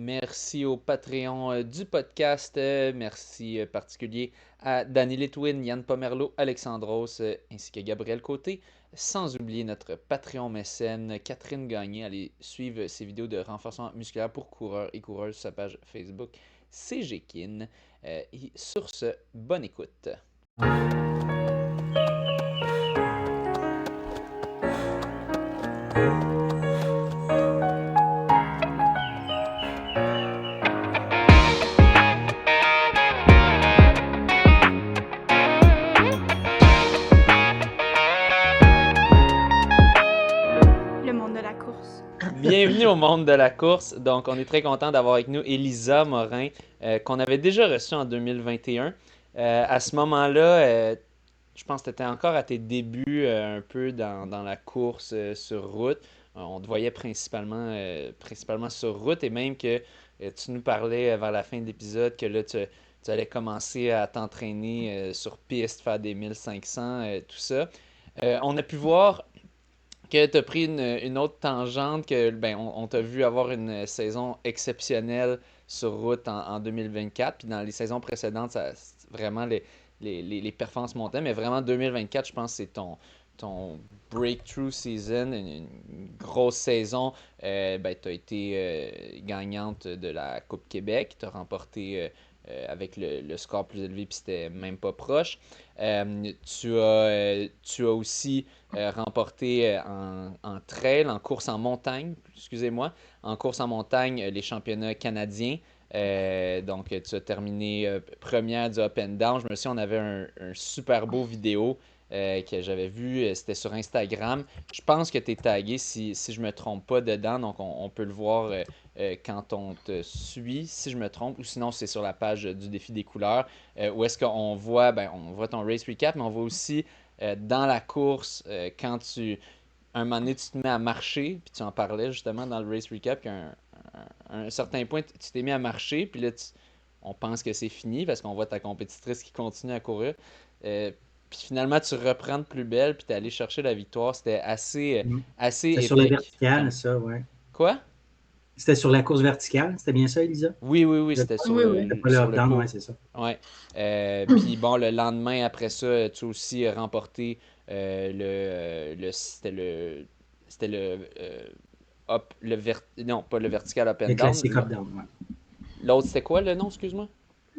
Merci au Patreon du podcast. Merci particulier à Danny Litwin, Yann Pomerleau, Alexandros, ainsi que Gabriel Côté. Sans oublier notre Patreon mécène Catherine Gagné. Allez suivre ses vidéos de renforcement musculaire pour coureurs et coureuses sur sa page Facebook CGKIN. Et sur ce, bonne écoute. Le monde de la course. Bienvenue au monde de la course. Donc, on est très content d'avoir avec nous Elisa Morin, qu'on avait déjà reçue en 2021. À ce moment-là, je pense que tu étais encore à tes débuts un peu dans la course sur route. On te voyait principalement sur route et même que tu nous parlais vers la fin de l'épisode que là, tu allais commencer à t'entraîner sur piste, faire des 1500, tout ça. On a pu voir que tu as pris une autre tangente, que ben, on t'a vu avoir une saison exceptionnelle sur route en 2024, puis dans les saisons précédentes, vraiment les performances montaient, mais vraiment 2024, je pense que c'est ton breakthrough season, une grosse saison. Ben, tu as été gagnante de la Coupe Québec, tu as remporté avec le score plus élevé, puis c'était même pas proche. Tu as aussi remporté en trail, en course en montagne, excusez-moi, en course en montagne, les championnats canadiens. Donc, tu as terminé première du up and down. Je me souviens, on avait un super beau vidéo que j'avais vu. C'était sur Instagram. Je pense que tu es tagué, si je me trompe pas, dedans. Donc, on peut le voir quand on te suit, si je me trompe. Ou sinon, c'est sur la page du défi des couleurs. Où est-ce qu'on voit, ben, on voit ton race recap, mais on voit aussi dans la course, quand un moment donné, tu te mets à marcher, puis tu en parlais justement dans le race recap, qu'à un certain point, tu t'es mis à marcher, puis là, on pense que c'est fini parce qu'on voit ta compétitrice qui continue à courir. Euh, Puis finalement, tu reprends de plus belle, puis tu es allé chercher la victoire. C'était assez C'était sur la épique. verticale, ça, ouais. Quoi? C'était sur la course verticale, c'était bien ça, Elisa? Oui, oui, oui, Je- c'était Oui, oui. C'était pas le sur le up-down, ouais, cours. c'est ça. Ouais. Puis bon, le lendemain, après ça, tu as aussi remporté c'était non, pas le vertical up and Le down. classique up-down, ouais. L'autre, c'était quoi le nom, excuse-moi?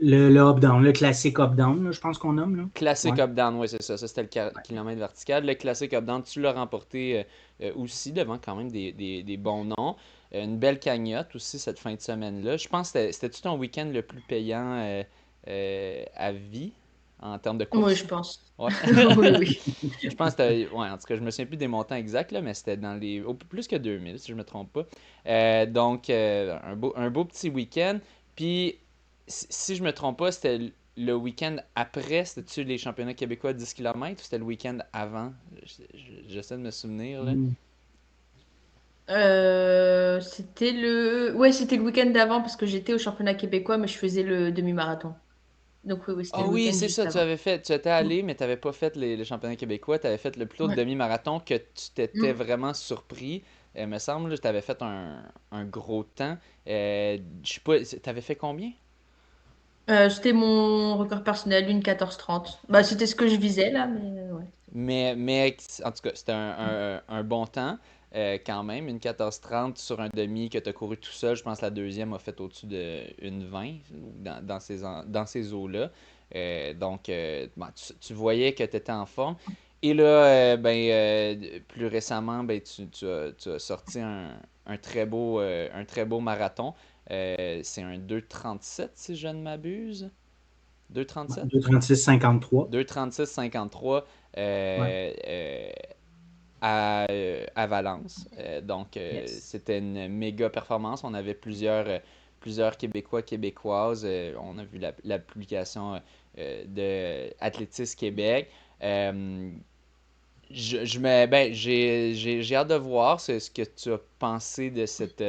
Le up-down, le classique up-down, là, je pense qu'on nomme, là. Classique Ouais. up-down, oui, c'est ça. Ça, c'était le kilomètre vertical. Le classique up-down, tu l'as remporté aussi devant quand même des bons noms. Une belle cagnotte aussi cette fin de semaine-là. Je pense que c'était-tu ton week-end le plus payant à vie en termes de Oui, course? je pense. Ouais. Oui, oui. Je pense que c'était. Ouais, en tout cas, je me souviens plus des montants exacts, là, mais c'était dans les. Plus que 2000, si je me trompe pas. Donc, un beau petit week-end. Puis, si je me trompe pas, c'était le week-end après, c'était-tu les championnats québécois de 10 km ou c'était le week-end avant? J'essaie de me souvenir, là. Mm. C'était le week-end d'avant parce que j'étais au championnat québécois, mais je faisais le demi-marathon. Donc oui, c'était Ah le oui, week-end c'est juste ça, avant. tu étais Mm. allé, mais tu n'avais pas fait les championnats québécois, tu avais fait le plus haut de Ouais. demi-marathon que tu t'étais Mm. vraiment surpris. Me semble, tu avais fait un gros temps. Je sais pas, tu avais fait combien? C'était mon record personnel, une 14:30. Bah, c'était ce que je visais là, mais ouais. Mais en tout cas, c'était un bon temps quand même. Une 14:30 sur un demi que tu as couru tout seul. Je pense que la deuxième a fait au-dessus de une 20 dans ces eaux-là. Donc, bon, tu voyais que tu étais en forme. Et là, plus récemment, ben, tu as sorti un très beau marathon. C'est un 2:37 si je ne m'abuse. 2:37? 2,36,53. 2:36,53 Ouais. à Valence. Donc, Yes. c'était une méga performance. On avait plusieurs Québécois, Québécoises. On a vu la publication de Athlétisme Québec. Euh, j'ai hâte de voir ce que tu as pensé de cette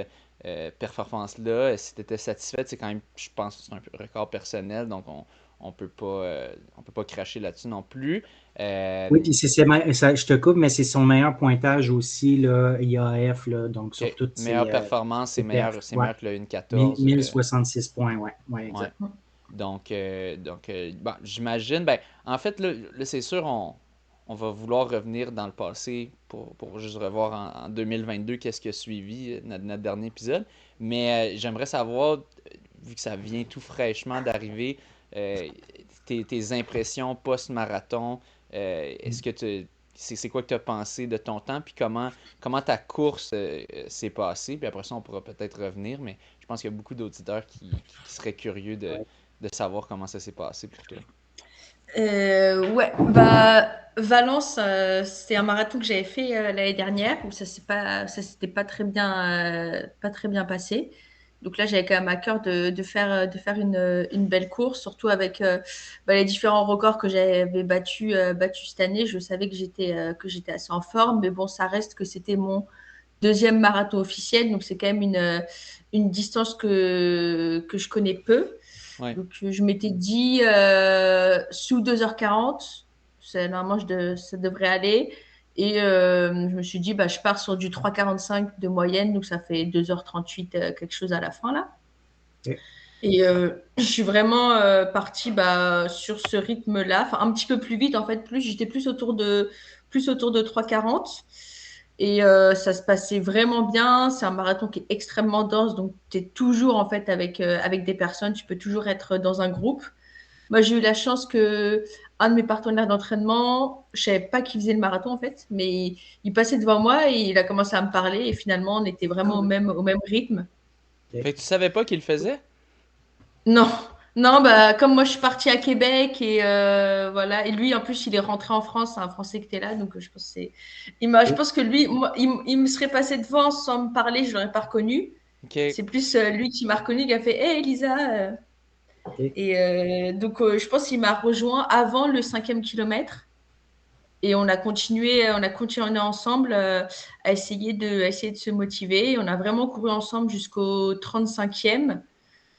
performance-là. Si tu étais satisfaite, c'est quand même, je pense, que c'est un record personnel. Donc, on peut pas cracher là-dessus non plus. Oui, puis je te coupe, mais c'est son meilleur pointage aussi, là, IAF, là, donc sur OK. toutes Meilleure performance, ses perfs. c'est Ouais. meilleur que le 1,14. 1066 points, ouais. Ouais, Ouais. exact. Bon, j'imagine, ben, en fait, là, c'est sûr, on va vouloir revenir dans le passé pour juste revoir en 2022 qu'est-ce qui a suivi notre dernier épisode. Mais j'aimerais savoir, vu que ça vient tout fraîchement d'arriver, euh, tes impressions post-marathon. Est-ce que c'est quoi que tu as pensé de ton temps, puis comment ta course s'est passée, puis après ça, on pourra peut-être revenir, mais je pense qu'il y a beaucoup d'auditeurs qui seraient curieux de savoir comment ça s'est passé pour toi. Ouais, bah Valence, c'est un marathon que j'avais fait l'année dernière où ça s'était pas très bien passé. Donc là, j'avais quand même à cœur de faire une belle course, surtout avec les différents records que j'avais battus cette année. Je savais que j'étais assez en forme, mais bon, ça reste que c'était mon deuxième marathon officiel, donc c'est quand même une distance que je connais peu. Ouais. Donc, je m'étais dit sous 2h40, normalement, ça devrait aller. Et je me suis dit, bah, je pars sur du 3h45 de moyenne, donc ça fait 2h38, quelque chose à la fin là. Ok. Et je suis vraiment partie sur ce rythme-là, enfin un petit peu plus vite en fait, j'étais plus autour de 3h40. Et ça se passait vraiment bien. C'est un marathon qui est extrêmement dense, donc tu es toujours en fait avec des personnes, tu peux toujours être dans un groupe. Moi, j'ai eu la chance que un de mes partenaires d'entraînement, je savais pas qu'il faisait le marathon en fait, mais il passait devant moi et il a commencé à me parler et finalement on était Ah vraiment oui. au même rythme. Fait que tu savais pas qu'il le faisait? Non, non, bah comme moi je suis partie à Québec et voilà, et lui en plus il est rentré en France, c'est un Français qui était là, donc je pense que je pense que lui, moi, il me serait passé devant sans me parler, je l'aurais pas reconnu. OK. C'est plus lui qui m'a reconnu, qui a fait, Hey Elisa. Ok. Et donc je pense qu'il m'a rejoint avant le 5e kilomètre. Et on a continué ensemble à essayer de se motiver. Et on a vraiment couru ensemble jusqu'au 35e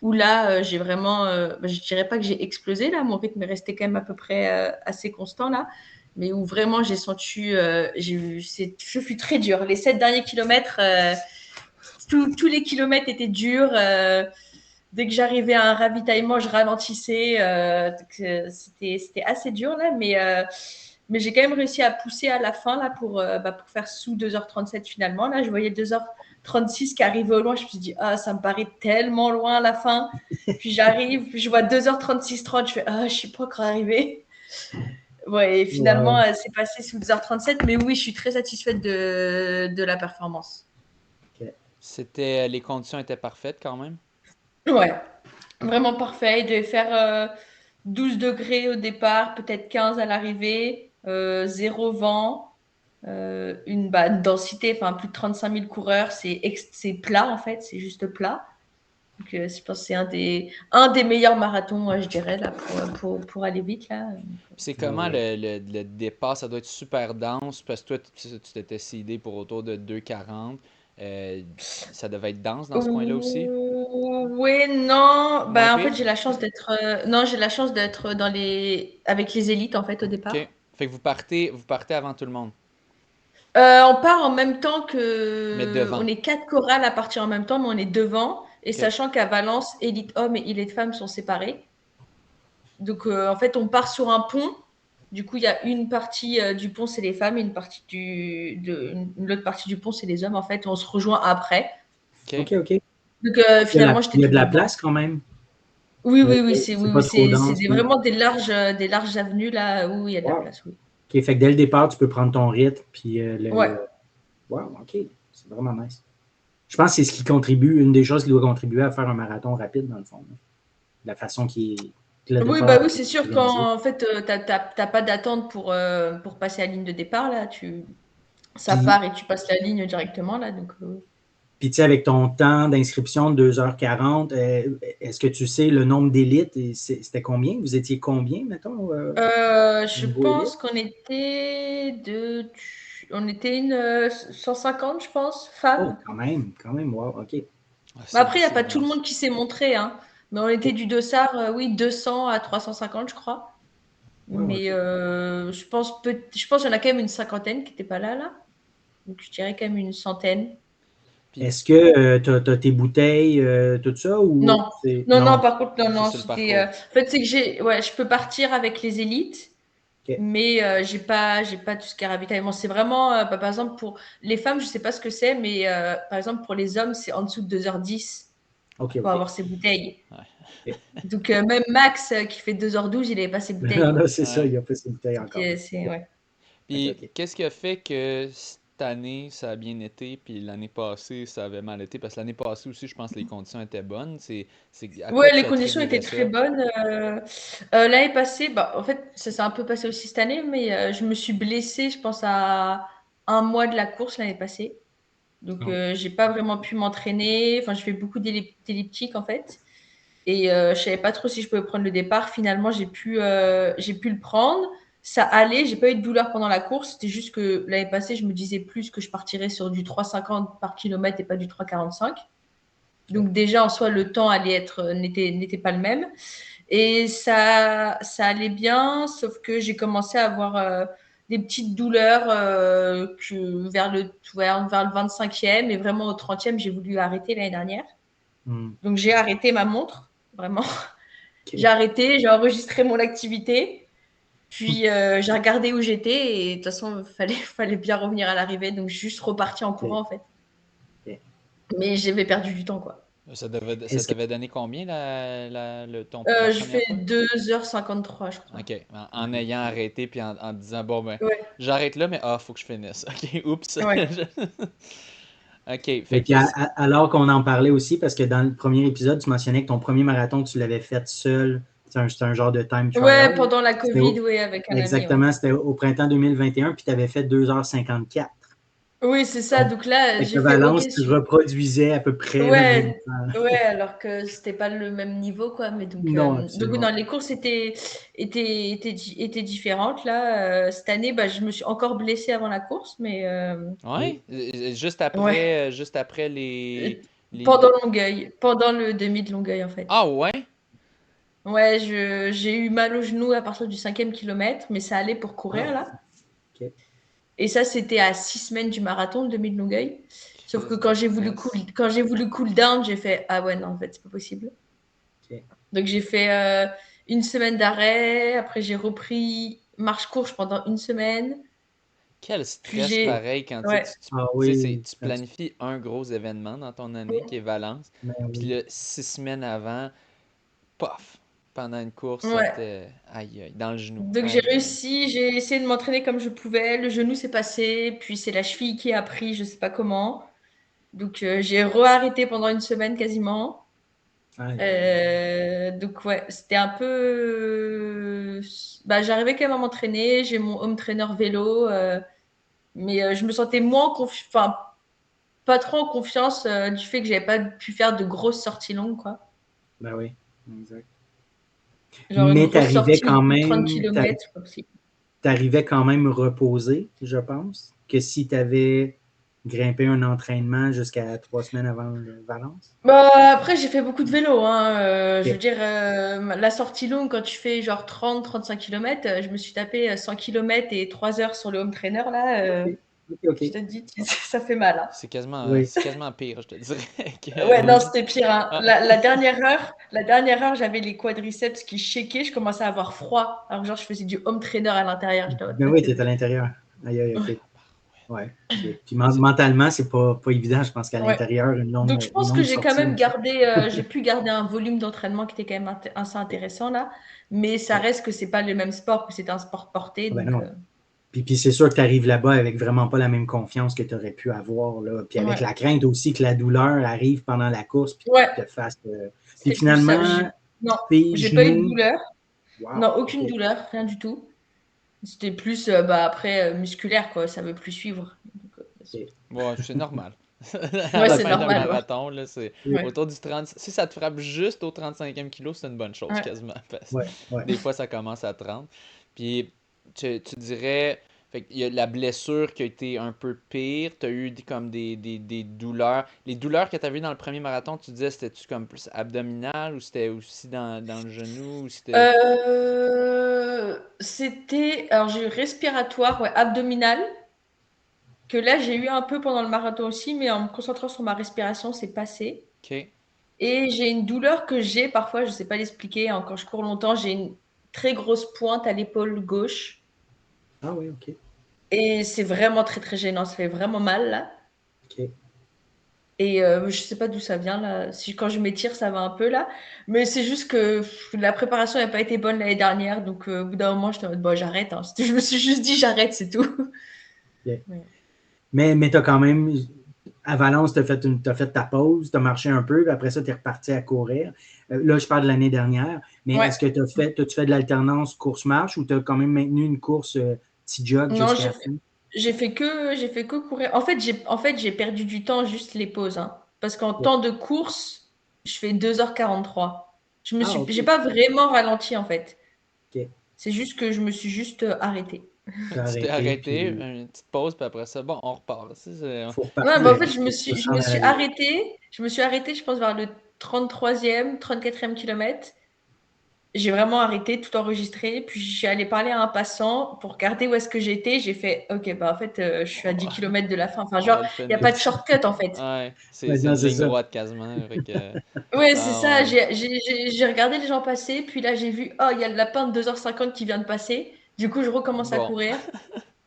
où là, j'ai vraiment, je dirais pas que j'ai explosé là, mon rythme est resté quand même à peu près assez constant là, mais où vraiment j'ai senti, je fus très dur. Les 7 derniers kilomètres, tous les kilomètres étaient durs. Dès que j'arrivais à un ravitaillement, je ralentissais. C'était assez dur là, mais j'ai quand même réussi à pousser à la fin là pour faire sous 2h37 finalement. Là, je voyais 2h36 qui arrivait au loin. Je me suis dit, ah, ça me paraît tellement loin à la fin. Puis j'arrive, puis je vois 2h36-30. Je fais, ah, je suis pas encore arrivée. Ouais, et finalement, Wow. c'est passé sous 2h37. Mais oui, je suis très satisfaite de la performance. Ok. Les conditions étaient parfaites quand même. Ouais, vraiment parfait. Il devait faire 12 degrés au départ, peut-être 15 à l'arrivée, zéro vent, une densité, enfin plus de 35 000 coureurs, c'est plat en fait, c'est juste plat. Donc, je pense que c'est un des meilleurs marathons, moi, je dirais, là, pour aller vite. Là. C'est Ah comment ouais. le départ? Ça doit être super dense parce que toi, tu t'étais seedé pour autour de 2,40. Ça devait être dense dans ce coin-là aussi. Oui, non. Moins Bah, en fait, pire? non, j'ai la chance d'être avec les élites, en fait, au OK. départ. Fait que vous partez avant tout le monde, On part en même temps mais que. devant. On est 4 chorales à partir en même temps, mais on est devant. Et OK. sachant qu'à Valence, élite hommes et élite femmes sont séparés. Donc, en fait, on part sur un pont. Du coup, il y a une partie du pont, c'est les femmes, et l'autre partie du pont, c'est les hommes. En fait, on se rejoint après. OK. Ok, ok. Donc, finalement, Il j'étais y a de tout la devant. place quand même. Oui, Euh, oui, oui, c'est pas trop c'est dense. Puis... vraiment des larges avenues là où il y a de la Wow. place, oui. Ok, fait que dès le départ, tu peux prendre ton rythme. Puis Ouais. Wow, ok. C'est vraiment nice. Je pense que c'est ce qui contribue, une des choses qui doit contribuer à faire un marathon rapide, dans le fond. Là. La façon que le Oui, départ bah oui, c'est est sûr, organisé. quand en fait, t'as pas d'attente pour passer la ligne de départ, là, ça Puis, part et tu passes la ligne directement, là, donc. Puis tu sais, avec ton temps d'inscription de 2h40, est-ce que tu sais le nombre d'élites? C'était combien? Vous étiez combien, mettons, au Je niveau élite? pense on était une 150, je pense, Oh, femmes. quand même, wow, OK. Ah, Mais après, il n'y a c'est pas tout le dense. monde qui s'est montré, hein. Mais on était du dossard, oui, 200 à 350, je crois. Mais je pense qu'il y en a quand même une cinquantaine qui n'étaient pas là. Donc, je dirais quand même une centaine. Est-ce que tu as tes bouteilles, tout ça? Ou Non, non, par contre, non, C'est sur le c'était. parcours. En fait, c'est que je peux partir avec les élites, OK. mais j'ai pas tout ce qui est ravitaillement. C'est vraiment, par exemple, pour les femmes, je sais pas ce que c'est, mais par exemple, pour les hommes, c'est en dessous de 2h10 OK. pour avoir ses bouteilles. OK. Donc, même Max, qui fait 2h12, il n'avait pas ses bouteilles. Non, quoi. c'est ça, il n'y a pas ses bouteilles encore. Ouais. Puis, OK. qu'est-ce qui a fait que cette année, ça a bien été, puis l'année passée, ça avait mal été? Parce que l'année passée aussi, je pense que les conditions étaient bonnes. À quoi Ouais, les tu conditions étaient attribuerais très ça? bonnes. L'année passée, bah, en fait, ça s'est un peu passé aussi cette année, mais je me suis blessée, je pense, à un mois de la course l'année passée. Donc, Oh. j'ai pas vraiment pu m'entraîner. Enfin, je fais beaucoup d'elliptique, en fait. Et je savais pas trop si je pouvais prendre le départ. Finalement, j'ai pu le prendre. Ça allait, j'ai pas eu de douleur pendant la course. C'était juste que l'année passée, je me disais plus que je partirais sur du 3,50 par kilomètre et pas du 3,45. Donc déjà, en soi, le temps n'était pas le même. Et ça allait bien, sauf que j'ai commencé à avoir des petites douleurs vers le 25e et vraiment au 30e, j'ai voulu arrêter l'année dernière. Donc j'ai arrêté ma montre, vraiment. OK. J'ai arrêté, j'ai enregistré mon activité, puis j'ai regardé où j'étais et de toute façon, fallait bien revenir à l'arrivée, donc je suis juste repartie en courant en fait. OK. Mais j'avais perdu du temps quoi. Ça Est-ce que t'avait donné combien la Je première fais fois? 2h53, je crois. OK. En ayant arrêté, puis en disant, bon, ben, Ouais, j'arrête là, mais faut que je finisse. OK, oups. ouais. OK, Et fait puis, que alors qu'on en parlait aussi, parce que dans le premier épisode, tu mentionnais que ton premier marathon, tu l'avais fait seul. C'est un genre de time Ouais, trial. pendant la C'était Covid, oui, avec un ami, ouais. exactement, c'était au printemps 2021, puis tu avais fait 2h54. Oui, c'est ça. Donc, Donc là, avec j'ai le fait OK. Valence, tu reproduisais à peu près le même Ouais, temps. ouais, alors que c'était pas le même niveau, quoi. Mais Non, donc absolument non, pas. les courses étaient différentes. Là, cette année, bah, je me suis encore blessée avant la course, mais OK. ouais, ouais, juste après pendant les... Longueuil, pendant le demi de Longueuil, en fait. Ah ouais? Ouais, j'ai eu mal au genou à partir du 5e kilomètre, mais ça allait pour courir, Ah, là. OK. Et ça, c'était à 6 semaines du marathon, le demi de Longueuil. Sauf que Crise de peste. quand j'ai voulu cool down, j'ai fait ah ouais, non, en fait, c'est pas possible. OK. Donc j'ai fait une semaine d'arrêt. Après, j'ai repris marche-course pendant une semaine. Quel Puis stress j'ai. pareil quand Ouais, Ah tu sais, oui, tu planifies un gros événement dans ton année qui est Valence, ben puis oui. là, 6 semaines avant, paf, pendant une course, ça ouais. te... Aïe, aïe, dans le genou. Donc j'ai Aïe, aïe. réussi, j'ai essayé de m'entraîner comme je pouvais. Le genou s'est passé, puis c'est la cheville qui a pris, je sais pas comment. Donc j'ai re-arrêté pendant une semaine quasiment. Aïe, aïe. Donc ouais, c'était un peu. Bah, j'arrivais quand même à m'entraîner. J'ai mon home trainer vélo, mais je me sentais enfin, pas trop en confiance du fait que j'avais pas pu faire de grosses sorties longues, quoi. Ben oui, exact. Genre une Mais grosse sortie de plus de 30 tu km, c'est pas possible. arrivais quand même reposé, je pense, que si tu avais grimpé un entraînement jusqu'à 3 semaines avant le Valence. Bah, après, j'ai fait beaucoup de vélo, hein. Je veux OK. dire, la sortie longue, quand tu fais genre 30-35 km, je me suis tapé 100 km et 3 heures sur le home trainer, là. OK. OK, OK. Je te dis, ça fait mal, hein. Oui. C'est quasiment pire, je te dirais. Ouais, non, que- c'était pire, hein. Ah, La dernière heure, j'avais les quadriceps qui shakaient, je commençais à avoir froid. Alors, genre, je faisais du home trainer à l'intérieur. J'étais en mode, Ben oui, ok, tu es à ok. l'intérieur. Aïe, aïe, OK. Ouais. Ouais. OK. Puis c'est- mentalement, c'est pas évident, je pense qu'à Ouais. l'intérieur, Donc, je une pense que longue j'ai quand sortie même comme ça. j'ai pu garder un volume d'entraînement qui était quand même assez intéressant là, mais ça OK. reste que c'est pas le même sport, que c'est un sport porté, Ah ben donc non. Puis c'est sûr que tu arrives là-bas avec vraiment pas la même confiance que tu aurais pu avoir, là. Puis avec ouais, la crainte aussi que la douleur arrive pendant la course puis ouais, te fasse. Puis c'était plus ça. finalement, Non, tes j'ai pas eu de genoux. douleur, Wow, non, OK. aucune douleur, rien du tout. C'était plus bah, après musculaire quoi, ça veut plus suivre. Donc, OK. Ouais, c'est normal. À ouais, la c'est fin d'un normal, ouais. marathon, là, c'est Oui. Ouais, autour du 30. Si ça te frappe juste au 35e kilo, c'est une bonne chose, ouais. quasiment. Parce que Ouais, ouais. des fois, ça commence à 30. Puis, tu dirais, Fait qu'il y a la blessure qui a été un peu pire. Tu as eu comme des douleurs. Les douleurs que tu as vues dans le premier marathon, tu disais, c'était-tu comme plus abdominal ou c'était aussi dans le genou ou c'était... Alors j'ai eu respiratoire, ouais, abdominal, que là j'ai eu un peu pendant le marathon aussi, mais en me concentrant sur ma respiration, c'est passé. OK. Et j'ai une douleur que j'ai parfois, je ne sais pas l'expliquer, hein, quand je cours longtemps, j'ai une très grosse pointe à l'épaule gauche. Ah oui, OK. Et c'est vraiment très très gênant, ça fait vraiment mal là. OK. Et je ne sais pas d'où ça vient là. Quand je m'étire, ça va un peu là. Mais c'est juste que la préparation n'a pas été bonne l'année dernière. Donc au bout d'un moment, j'étais en mode, bon, j'arrête. Hein. Je me suis juste dit, j'arrête, c'est tout. OK. Ouais. Mais tu as quand même, à Valence, tu as fait ta pause, tu as marché un peu, puis après ça, tu es reparti à courir. Là, je parle de l'année dernière, mais Ouais. est-ce que as-tu fait de l'alternance course-marche ou tu as quand même maintenu une course petit jog Non, jusqu'à la fin? j'ai fait que courir. En fait, j'ai perdu du temps juste les pauses. Hein. Parce qu'en OK. temps de course, je fais 2h43. Ah, OK. J'ai pas vraiment ralenti en fait. OK. C'est juste que je me suis juste arrêtée. Tu as Tu t'es arrêté, arrêté, puis une petite pause, puis après ça, bon, on repart. il faut Ouais, repartir. bah, en fait, Faut je s'en me suis aller. arrêtée. Je me suis arrêtée, je pense, vers le 33e, 34e kilomètre. J'ai vraiment arrêté, tout enregistré. Puis, je suis allée parler à un passant pour regarder où est-ce que j'étais. J'ai fait, OK, bah, en fait, je suis à 10 kilomètres de la fin. Enfin, genre, On le fait il n'y a une... pas de shortcut, en fait. Ouais, c'est Maintenant, une c'est ligne ça. droite quasiment. Fait que... Ouais, c'est Ah ça. ouais. J'ai regardé les gens passer. Puis là, j'ai vu, oh, il y a le lapin de 2h50 qui vient de passer. Du coup, je recommence à Bon. courir.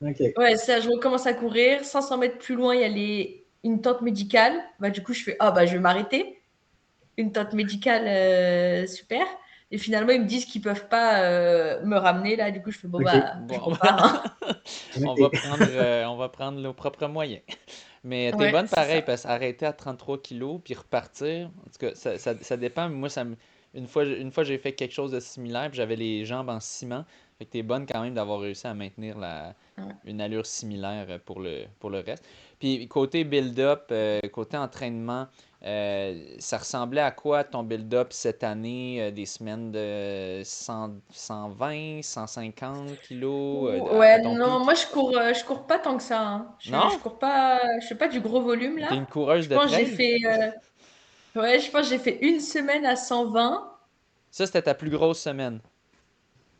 OK. Ouais, ça, je recommence à courir. 500 mètres plus loin, il y a une tente médicale. Bah, du coup, je fais, ah, bah, je vais m'arrêter. Une tente médicale, super. Et finalement, ils me disent qu'ils peuvent pas me ramener là. Du coup, je fais bon OK. bah, je Bon. repars. Hein. OK. On va prendre nos propres moyens. Mais t'es Ouais, bonne c'est pareil, ça. parce qu'arrêter à 33 kilos puis repartir, en tout cas, ça dépend. Moi, une fois j'ai fait quelque chose de similaire, puis j'avais les jambes en ciment. Fait que t'es bonne quand même d'avoir réussi à maintenir Ouais. une allure similaire pour le reste. Puis côté build-up, côté entraînement, ça ressemblait à quoi ton build-up cette année? Des semaines de 120, 150 kilos à Ouais, ton non, pic? moi je cours pas tant que ça. Hein. Je Non? cours pas, je fais pas du gros volume T'es là. une coureuse Je de pense que j'ai trail? fait, ouais, je pense que j'ai fait une semaine à 120. Ça, c'était ta plus grosse semaine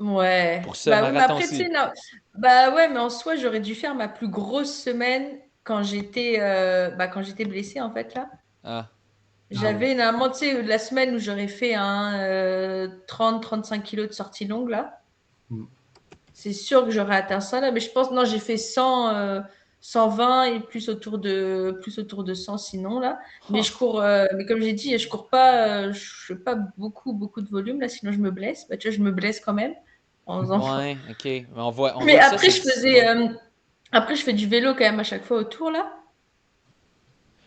Ouais. pour ce Bah oui, mais après, tu sais, marathon-ci. non. Bah ouais, mais en soi, j'aurais dû faire ma plus grosse semaine quand j'étais blessée en fait là. Ah, Ah oui. J'avais normalement, tu sais, la semaine où j'aurais fait un 30-35 kilos de sortie longue, là. Mm. C'est sûr que j'aurais atteint ça, là. Mais je pense, non, j'ai fait 120 et plus autour de 100 sinon, là. Mais huh. je cours, mais comme j'ai dit, je cours pas, je fais pas beaucoup de volume, là, sinon je me blesse. Bah, tu vois, je me blesse quand même en faisant. Ouais, ok. Mais on Mais voit que ça, après, c'est... Ouais. après, je fais du vélo quand même à chaque fois autour, là.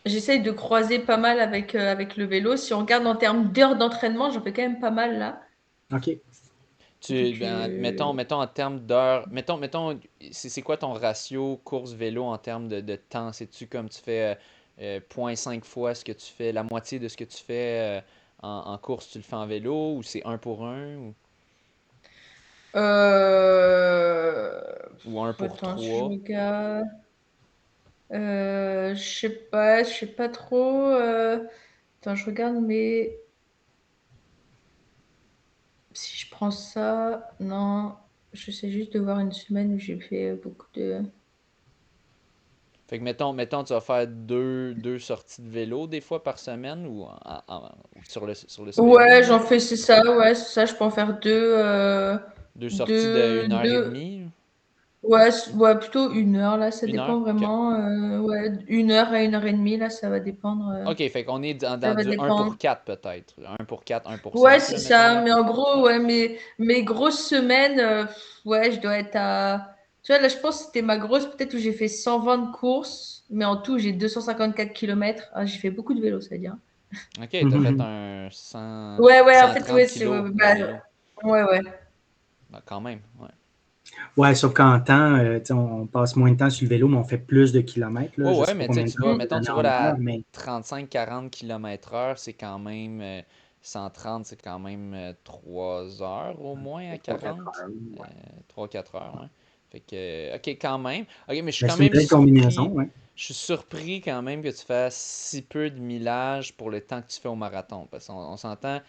J'essaye de croiser pas mal avec le vélo. Si on regarde en termes d'heures d'entraînement, j'en fais quand même pas mal là. OK. Donc, Mettons en termes d'heures, c'est quoi ton ratio course-vélo en termes de temps? C'est-tu comme tu fais 0,5 fois ce que tu fais, la moitié de ce que tu fais en course, tu le fais en vélo, ou c'est un pour un, euh... ou un pour Attends, je trois? regarde. Je sais pas trop. Attends, je regarde, mais si je prends ça, non, je sais juste de voir une semaine où j'ai fait beaucoup de. Fait que mettons, tu vas faire deux sorties de vélo des fois par semaine ou ou sur le Ouais, spécimen? c'est ça, ouais, c'est ça, je peux en faire Deux sorties de une heure et deux. demie? Ouais, ouais, plutôt 1 heure, là, ça Une heure? dépend OK. vraiment. Ouais, 1 heure à 1h30, là, ça va dépendre. OK, fait qu'on est Ça dans va du un dépendre. pour 4 peut-être. Un pour 4, un pour Ouais, 5 c'est là, mettons, ça. là. Mais en gros, ouais, mes grosses semaines, ouais, je dois être à. Tu vois, là, je pense que c'était ma grosse, peut-être où j'ai fait 120 de courses, mais en tout, j'ai 254 kilomètres. Ah, j'ai fait beaucoup de vélo, ça veut dire. OK, t'as fait un 100, Ouais, en fait, 130 ouais, c'est. Ouais, kilos de vélo. ouais. Ben, quand même, ouais. Ouais, sauf qu'en temps, tu sais, on passe moins de temps sur le vélo, mais on fait plus de kilomètres. Là. Ouais, Je ne ouais, sais pas mais tu sais, combien de temps vous mettons, donnez tu en roules heure, à mais 35-40 km/h, c'est quand même, 130, c'est quand même 3 heures au moins à 3-4 40. heures. Euh, Ouais. 3-4 heures, ouais. Fait que, OK, quand même. OK, mais je suis Ben, quand c'est une même belle combinaison, surpris. ouais. Je suis surpris quand même que tu fasses si peu de millage pour le temps que tu fais au marathon. Parce qu'on s'entend,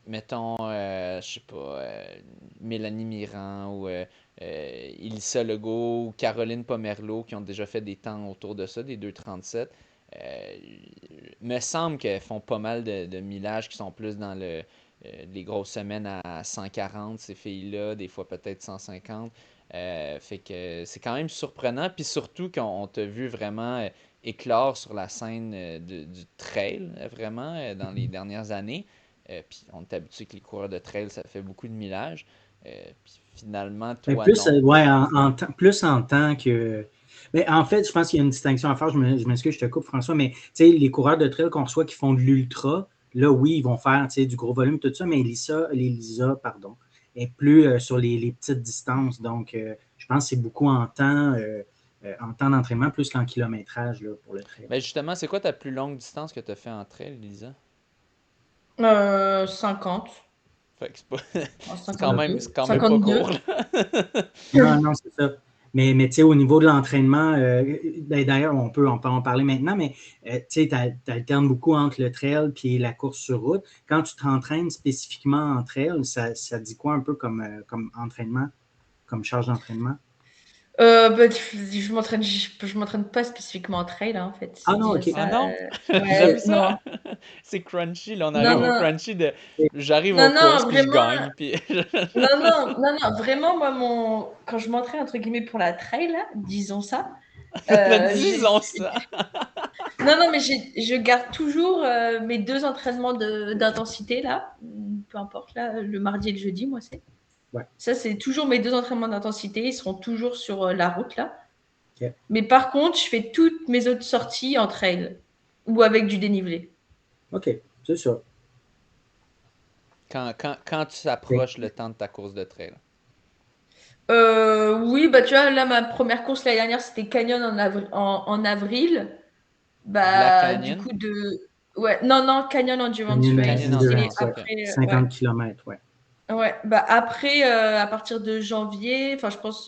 mettons, je sais pas, Mélanie Mirand ou Ilissa Legault ou Caroline Pomerleau qui ont déjà fait des temps autour de ça, des 2,37. Euh, me semble qu'elles font pas mal de millages qui sont plus dans les grosses semaines à 140, ces filles-là, des fois peut-être 150. Fait que c'est quand même surprenant. Puis surtout qu'on t'a vu vraiment éclore sur la scène du trail, vraiment, dans les dernières années. Puis on est habitué que les coureurs de trail, ça fait beaucoup de millage. Puis finalement, Mais toi, plus, non. ouais, plus en tant que. Mais en fait, je pense qu'il y a une distinction à faire. Je m'excuse, je te coupe, François, mais les coureurs de trail qu'on reçoit qui font de l'ultra, là, oui, ils vont faire du gros volume, tout ça, mais Lisa, pardon, est plus sur les petites distances. Donc, je pense que c'est beaucoup en temps d'entraînement, plus qu'en kilométrage là, pour le trail. Mais justement, c'est quoi ta plus longue distance que tu as fait en trail, Lisa? 50. Fait que c'est pas... Oh, c'est 52. quand même pas 52. court, là. Non, non, c'est ça. Mais tu sais, au niveau de l'entraînement, ben, d'ailleurs, on peut en parler maintenant, mais tu sais, tu alternes beaucoup entre le trail et la course sur route. Quand tu t'entraînes spécifiquement en trail, ça dit quoi un peu comme entraînement, comme charge d'entraînement? Bah, je m'entraîne pas spécifiquement en trail, hein, en fait. Ah C'est non, déjà OK. Ah ça. non? J'aime Ouais, ça! non. C'est crunchy, là. On Non, arrive au non. crunchy de j'arrive Non, aux courses, non, puis je vraiment. gagne, puis... Non, non, non, non. Vraiment, moi, quand je m'entraîne, entre guillemets, pour la trail, là, disons ça, Disons ça! non, non, mais je garde toujours mes deux entraînements d'intensité, là. Peu importe, là, le mardi et le jeudi, moi, c'est. Ouais, Ça, c'est toujours mes deux entraînements d'intensité. Ils seront toujours sur la route, là. OK. Mais par contre, je fais toutes mes autres sorties en trail ou avec du dénivelé. OK, c'est ça. Quand tu s'approches le temps de ta course de trail. Oui, bah tu vois, là, ma première course l'année dernière, c'était Canyon en avril. Black Bah, du Canyon? coup, Ouais, non, non, Canyon Endurance Canyon Race. C'était Endurance, Ouais. ok. après, ouais. 50 km, ouais. Ouais, bah après, à partir de janvier, enfin, je pense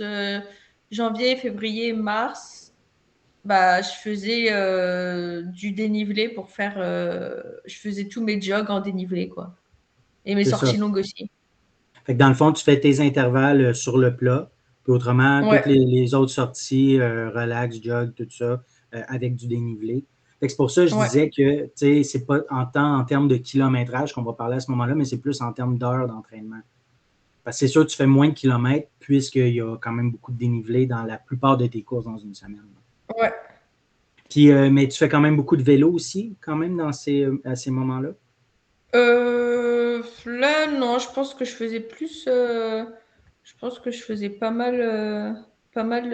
janvier, février, mars, bah, je faisais du dénivelé pour faire. Je faisais tous mes jogs en dénivelé, quoi. Et mes C'est ça. sorties longues aussi. Fait que dans le fond, tu fais tes intervalles sur le plat, puis autrement, toutes Ouais, les autres sorties, relax, jog, tout ça, avec du dénivelé. Fait que c'est pour ça que je ouais. disais que, tu sais, c'est pas en termes de kilométrage qu'on va parler à ce moment-là, mais c'est plus en termes d'heures d'entraînement. Parce que c'est sûr que tu fais moins de kilomètres puisqu'il y a quand même beaucoup de dénivelé dans la plupart de tes courses dans une semaine. Ouais. Puis, mais tu fais quand même beaucoup de vélo aussi, quand même, à ces moments-là? Là, non, je pense que je faisais plus. Je pense que je faisais pas mal, pas mal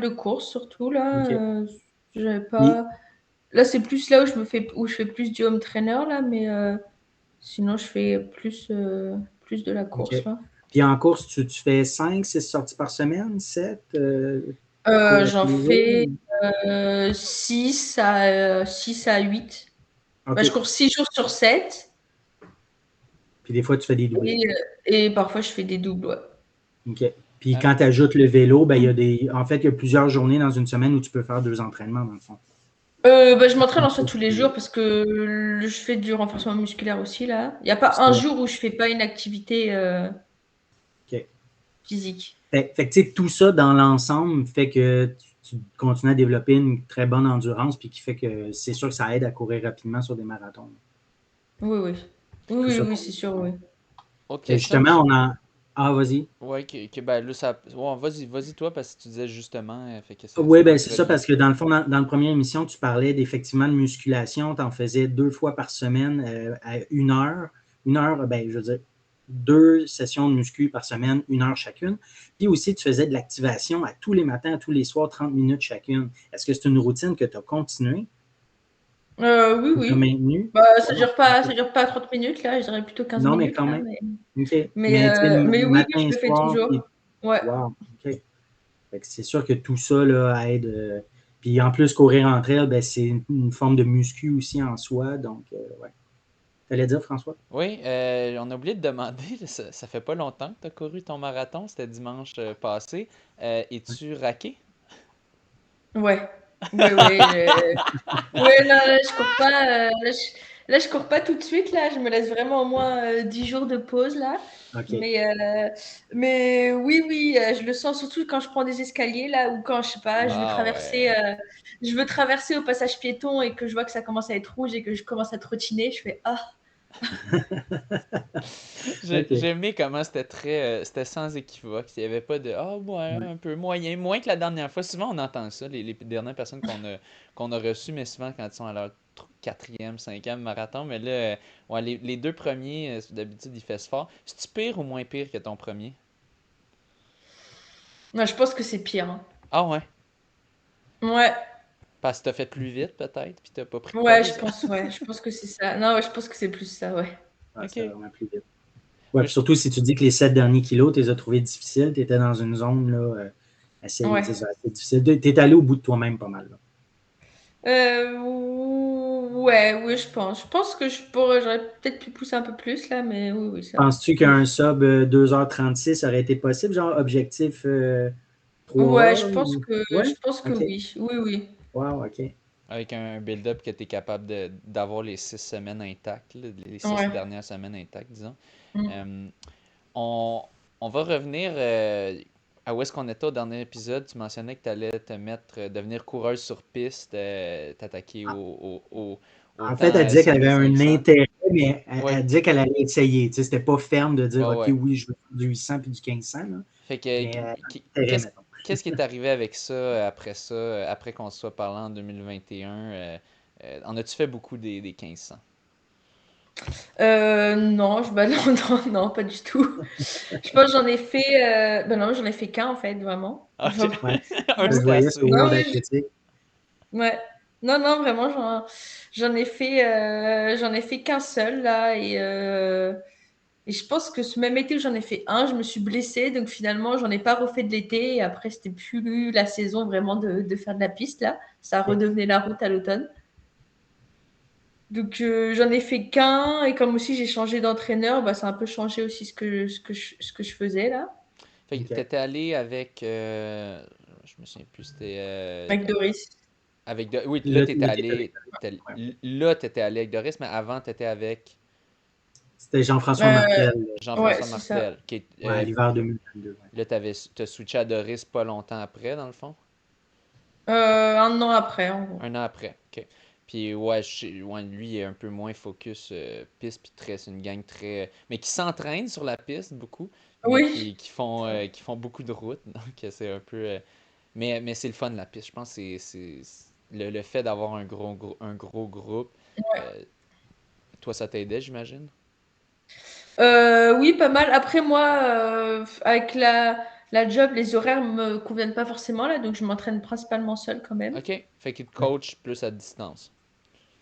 de courses, surtout là. OK. J'avais Puis, pas. Là, c'est plus là où je fais plus du home trainer là, mais sinon je fais plus de la OK. course là. Puis en course, tu fais 5, 6 sorties par semaine, 7? Tu cours à tous J'en les jours? fais 6 à 8. Bah, je OK. cours 6 jours sur 7 Puis des fois, tu fais des doublés. et, et parfois je fais des doubles. Ouais. OK. Puis Ah, quand tu ajoutes le vélo, ben, en fait, il y a plusieurs journées dans une semaine où tu peux faire 2 entraînements, dans le fond. Bah, je m'entraîne en soi tous les jours parce que je fais du renforcement musculaire aussi là. Il n'y a pas un jour où je fais pas une activité OK. physique. Fait que, tu sais, tout ça dans l'ensemble fait que tu continues à développer une très bonne endurance, puis qui fait que c'est sûr que ça aide à courir rapidement sur des marathons. Oui, oui. C'est tout Oui, ça oui, qu'on c'est veut sûr, faire. oui. ok, Et justement, on a. Ah, vas-y. Ouais, ben là, ça... Ouais, vas-y toi, parce que tu disais justement, fait que Oui, ça va ben être c'est ça, relié. parce que dans le fond, dans la première émission, tu parlais d'effectivement de musculation. Tu en faisais 2 fois par semaine à 1 heure. 1 heure, ben, je veux dire, 2 sessions de muscu par semaine, 1 heure chacune. Puis aussi, tu faisais de l'activation à tous les matins, à tous les soirs, 30 minutes chacune. Est-ce que c'est une routine que tu as continuée, Oui, que tu as oui. maintenue? Bah, Wow. ça dure pas 30 minutes là, je dirais plutôt 15 Non, mais minutes quand là, même. OK. Mais tu sais, mais oui, oui, matin et je le fais soir, toujours. puis Ouais. wow, OK. Fait que c'est sûr que tout ça là, aide. Puis en plus, courir entre elles, ben, c'est une forme de muscu aussi en soi. Donc, ouais. T'allais dire, François? Oui, on a oublié de demander, là, ça fait pas longtemps que tu as couru ton marathon, c'était dimanche passé. Es-tu raqué? Ouais, ouais, ouais. Ouais, non, là, je cours pas. Là, je cours pas tout de suite. Là, je me laisse vraiment au moins 10 jours de pause là. OK. Mais oui, oui, je le sens surtout quand je prends des escaliers là ou quand je sais pas, Ah ouais. je veux traverser au passage piéton et que je vois que ça commence à être rouge et que je commence à trottiner. Je fais ah. OK. J'ai aimé comment c'était sans équivoque. Il n'y avait pas de ah ouais, Ouais. un peu moyen, moins que la dernière fois. Souvent on entend ça, les dernières personnes qu'on a reçues, mais souvent quand ils sont à leur quatrième, cinquième marathon. Mais là, ouais, les deux premiers, d'habitude, ils font fort. C'est-tu pire ou moins pire que ton premier? Non, je pense que c'est pire, hein. Ah ouais. Ouais, Parce que t'as fait plus vite peut-être, puis t'as pas pris de ouais, pause. je pense que c'est ça. Non, ouais, je pense que c'est plus ça, ouais. Ouais, ça va Ok. vraiment plus vite. Ouais, Moi, puis surtout si tu dis que les 7 derniers kilos, tu les as trouvés difficiles, tu étais dans une zone là, assez, tu Ouais. sais, assez difficile. Tu es allé au bout de toi-même pas mal. Là. Ouais, oui, je pense. Je pense que j'aurais peut-être pu pousser un peu plus là, mais oui, oui, ça. Penses-tu qu'un sub 2h36 aurait été possible, genre objectif Ouais, 3? je Ouais? pense que OK. oui. Oui, oui. Wow, OK. avec un build-up que tu es capable d'avoir les 6 semaines intactes, là, les six Ouais. dernières semaines intactes, disons. Mm. Euh, on, on va revenir à où est-ce qu'on était au dernier épisode. Tu mentionnais que tu allais te mettre, devenir coureuse sur piste, t'attaquer au En fait, temps elle disait sur qu'elle avait les un 500. intérêt, mais Oui, elle disait qu'elle allait essayer. Tu sais, c'était pas ferme de dire, ouais, OK, ouais. oui, je veux faire du 800 puis du 1500, là. Fait que, Mais intérêt, qu'est-ce mettons. qu'est-ce qui est arrivé avec ça, après qu'on se soit parlé en 2021? En as-tu fait beaucoup des 1500? Non, bah non, non, non, pas du tout. Je pense que j'en ai fait. Ben non, j'en ai fait qu'un en fait, vraiment. Ok. Ouais. Un, Ça se Non, c'était voyait sur assez. non, World oui, Athletic. ouais. Non, non, vraiment, j'en ai fait qu'un seul là et je pense que ce même été où j'en ai fait un, je me suis blessée, donc finalement, j'en ai pas refait de l'été. Et après, c'était plus la saison vraiment de faire de la piste, là. Ça OK. redevenait la route à l'automne. Donc, j'en ai fait qu'un. Et comme aussi, j'ai changé d'entraîneur, bah, ça a un peu changé aussi ce que je faisais, là, Fait que OK. t'étais allé avec. Je me souviens plus, c'était. avec Doris. Oui, là, Là, t'étais là, t'es avec. allé. Ouais. Là, t'étais allé avec Doris, mais avant, t'étais avec C'était Jean-François Euh, Martel, ouais, Jean-François c'est ça. Martel. ouais, l'hiver 2022. Ouais. Là, t'as switché à Doris pas longtemps après, dans le fond. Un an après, en gros. Un an après. OK. Puis, ouais, ouais, lui, il est un peu moins focus piste, puis c'est une gang très. Mais qui s'entraîne sur la piste beaucoup, mais Oui. qui font beaucoup de route. Donc, c'est un peu. Mais c'est le fun, la piste. Je pense que le fait d'avoir un gros groupe. euh, Toi, ça t'aidait, j'imagine? Oui, pas mal. Après, moi, avec la job, les horaires me conviennent pas forcément, là, donc je m'entraîne principalement seule quand même. OK. Fait qu'il te Ouais. coach plus à distance.